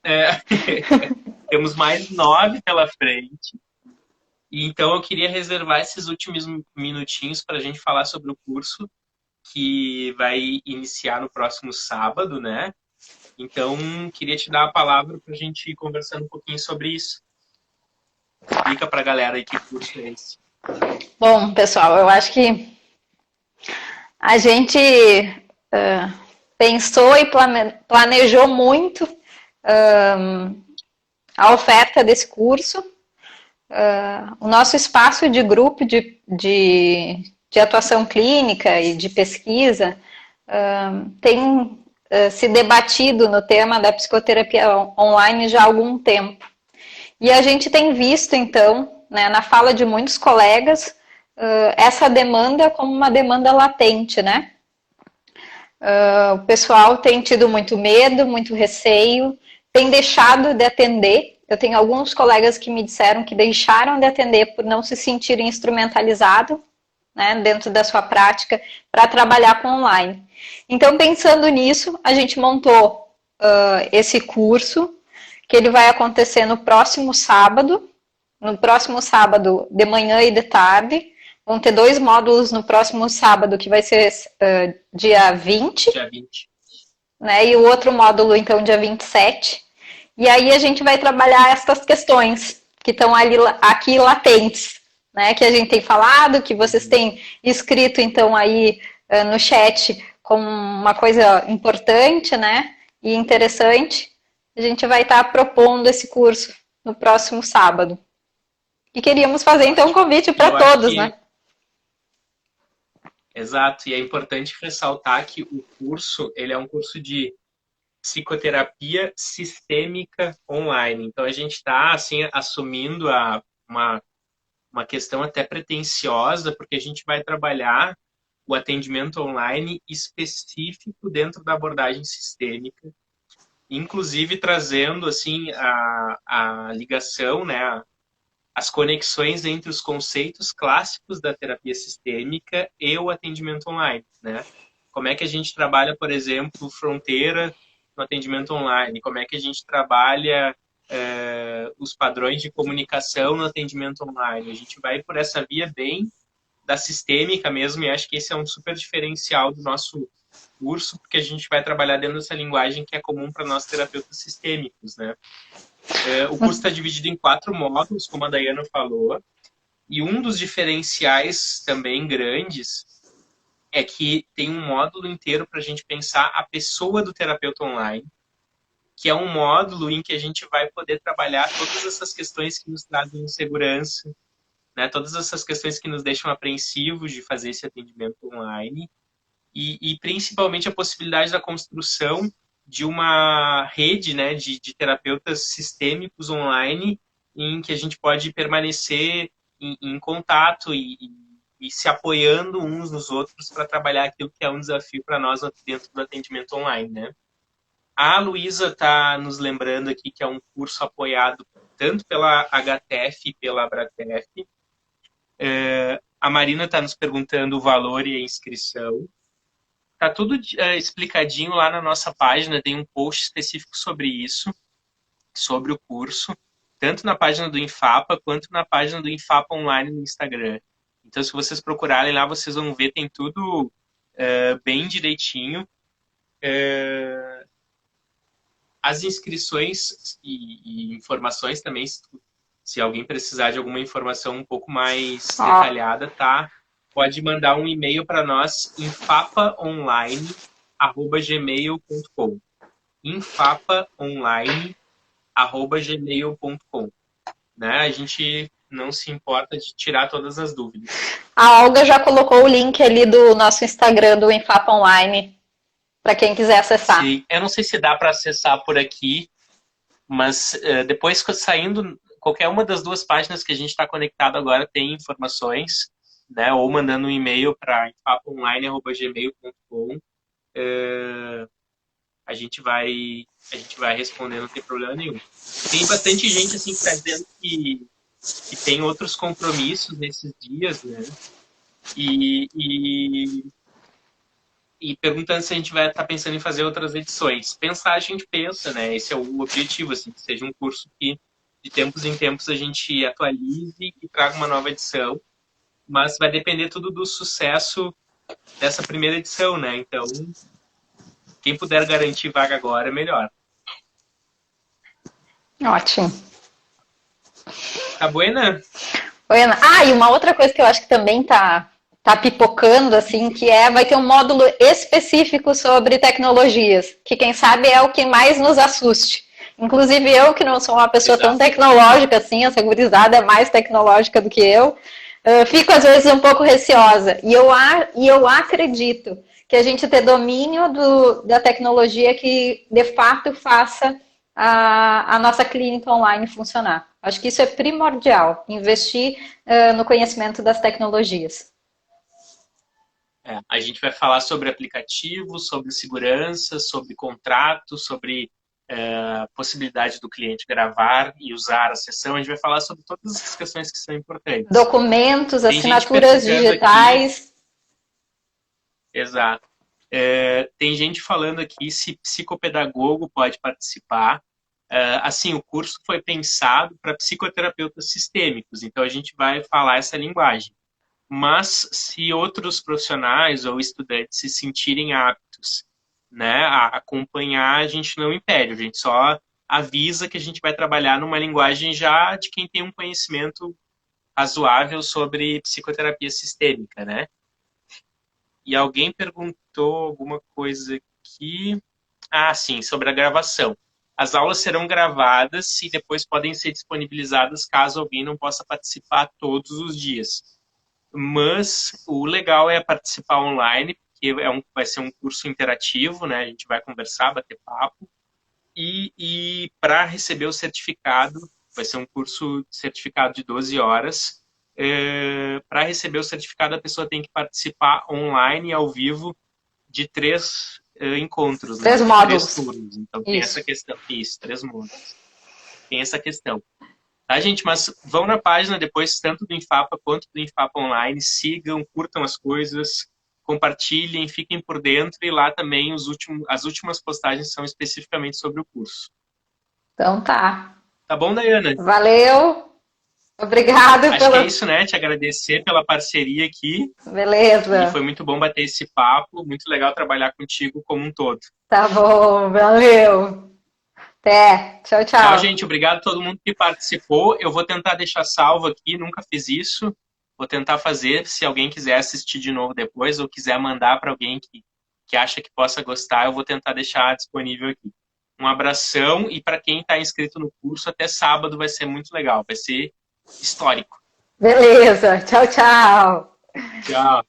É, temos mais 9 pela frente. E então eu queria reservar esses últimos minutinhos para a gente falar sobre o curso que vai iniciar no próximo sábado, né? Então, queria te dar a palavra para a gente ir conversando um pouquinho sobre isso. Explica para a galera aí que curso é esse. Bom, pessoal, eu acho que a gente pensou e planejou muito a oferta desse curso. O nosso espaço de grupo de atuação clínica e de pesquisa tem se debatido no tema da psicoterapia online já há algum tempo. E a gente tem visto, então, né, na fala de muitos colegas, essa demanda como uma demanda latente, né? O pessoal tem tido muito medo, muito receio, tem deixado de atender. Eu tenho alguns colegas que me disseram que deixaram de atender por não se sentirem instrumentalizados, né, dentro da sua prática para trabalhar com online. Então, pensando nisso, a gente montou esse curso, que ele vai acontecer no próximo sábado de manhã e de tarde. Vão ter 2 módulos no próximo sábado, que vai ser dia 20. Dia 20. Né, e o outro módulo, então, dia 27. E aí a gente vai trabalhar essas questões que estão aqui latentes, né, que a gente tem falado, que vocês têm escrito, então, aí no chat como uma coisa importante, né, e interessante. A gente vai estar propondo esse curso no próximo sábado. E queríamos fazer, então, um convite para todos, né? Exato, e é importante ressaltar que o curso, ele é um curso de psicoterapia sistêmica online. Então, a gente está, assim, assumindo uma questão até pretensiosa, porque a gente vai trabalhar o atendimento online específico dentro da abordagem sistêmica, inclusive trazendo, assim, a ligação, né, as conexões entre os conceitos clássicos da terapia sistêmica e o atendimento online, né? Como é que a gente trabalha, por exemplo, fronteira no atendimento online? Como é que a gente trabalha os padrões de comunicação no atendimento online? A gente vai por essa via bem da sistêmica mesmo, e acho que esse é um super diferencial do nosso curso, porque a gente vai trabalhar dentro dessa linguagem que é comum para nós terapeutas sistêmicos, né? O curso está dividido em 4 módulos, como a Daiana falou, e um dos diferenciais também grandes é que tem um módulo inteiro para a gente pensar a pessoa do terapeuta online, que é um módulo em que a gente vai poder trabalhar todas essas questões que nos trazem insegurança, né? Todas essas questões que nos deixam apreensivos de fazer esse atendimento online, e principalmente a possibilidade da construção de uma rede, né, de terapeutas sistêmicos online em que a gente pode permanecer em contato e se apoiando uns nos outros para trabalhar aquilo que é um desafio para nós dentro do atendimento online, né? A Luísa está nos lembrando aqui que é um curso apoiado tanto pela HTF e pela Abratef. A Marina está nos perguntando o valor e a inscrição. Tá tudo explicadinho lá na nossa página, tem um post específico sobre isso, sobre o curso, tanto na página do Infapa quanto na página do Infapa Online no Instagram. Então, se vocês procurarem lá, vocês vão ver, tem tudo bem direitinho. As inscrições e informações também, se alguém precisar de alguma informação um pouco mais detalhada, tá? Pode mandar um e-mail para nós, infapaonline@gmail.com. infapaonline@gmail.com. Né? A gente não se importa de tirar todas as dúvidas. A Olga já colocou o link ali do nosso Instagram do Infapa Online para quem quiser acessar. Sim. Eu não sei se dá para acessar por aqui, mas depois saindo, qualquer uma das duas páginas que a gente está conectado agora tem informações, né? Ou mandando um e-mail para infapaonline@gmail.com. A gente vai responder, não tem problema nenhum. Tem bastante gente assim que está dizendo que tem outros compromissos nesses dias, né? E perguntando se a gente vai estar pensando em fazer outras edições. Pensar, a gente pensa, né? Esse é o objetivo, assim, que seja um curso que de tempos em tempos a gente atualize e traga uma nova edição. Mas vai depender tudo do sucesso dessa primeira edição, né? Então, quem puder garantir vaga agora, é melhor. Ótimo. Tá buena? Buena. E uma outra coisa que eu acho que também tá pipocando, assim, que vai ter um módulo específico sobre tecnologias, que quem sabe é o que mais nos assuste. Inclusive eu, que não sou uma pessoa tão tecnológica assim, essa gurizada é mais tecnológica do que eu, fico às vezes um pouco receosa. E eu acredito que a gente ter domínio da tecnologia que de fato faça a nossa clínica online funcionar. Acho que isso é primordial, investir no conhecimento das tecnologias. A gente vai falar sobre aplicativos, sobre segurança, sobre contratos, sobre possibilidade do cliente gravar e usar a sessão. A gente vai falar sobre todas essas questões que são importantes. Documentos, assinaturas digitais. Aqui. Exato. Tem gente falando aqui se psicopedagogo pode participar. Assim, o curso foi pensado para psicoterapeutas sistêmicos, então a gente vai falar essa linguagem. Mas se outros profissionais ou estudantes se sentirem aptos, né, a acompanhar, a gente não impede, a gente só avisa que a gente vai trabalhar numa linguagem já de quem tem um conhecimento razoável sobre psicoterapia sistêmica, né? E alguém perguntou alguma coisa aqui. Sim, sobre a gravação. As aulas serão gravadas e depois podem ser disponibilizadas caso alguém não possa participar todos os dias. Mas o legal é participar online, porque vai ser um curso interativo, né? A gente vai conversar, bater papo. E para receber o certificado, vai ser um curso certificado de 12 horas. Para receber o certificado, a pessoa tem que participar online, ao vivo, de 3 encontros. 3 módulos. 3 turnos. Então tem essa questão. Isso, 3 módulos. Tem essa questão. Tá, gente? Mas vão na página depois, tanto do Infapa quanto do Infapa Online, sigam, curtam as coisas, compartilhem, fiquem por dentro, e lá também as últimas postagens são especificamente sobre o curso. Então tá. Tá bom, Daiana? Valeu. Obrigado. Acho que é isso, né? Te agradecer pela parceria aqui. Beleza. E foi muito bom bater esse papo, muito legal trabalhar contigo como um todo. Tá bom, valeu. Até. Tchau, tchau. Tchau, gente. Obrigado a todo mundo que participou. Eu vou tentar deixar salvo aqui, nunca fiz isso. Vou tentar fazer, se alguém quiser assistir de novo depois ou quiser mandar para alguém que acha que possa gostar, eu vou tentar deixar disponível aqui. Um abração, e para quem está inscrito no curso, até sábado vai ser muito legal, vai ser histórico. Beleza. Tchau, tchau. Tchau.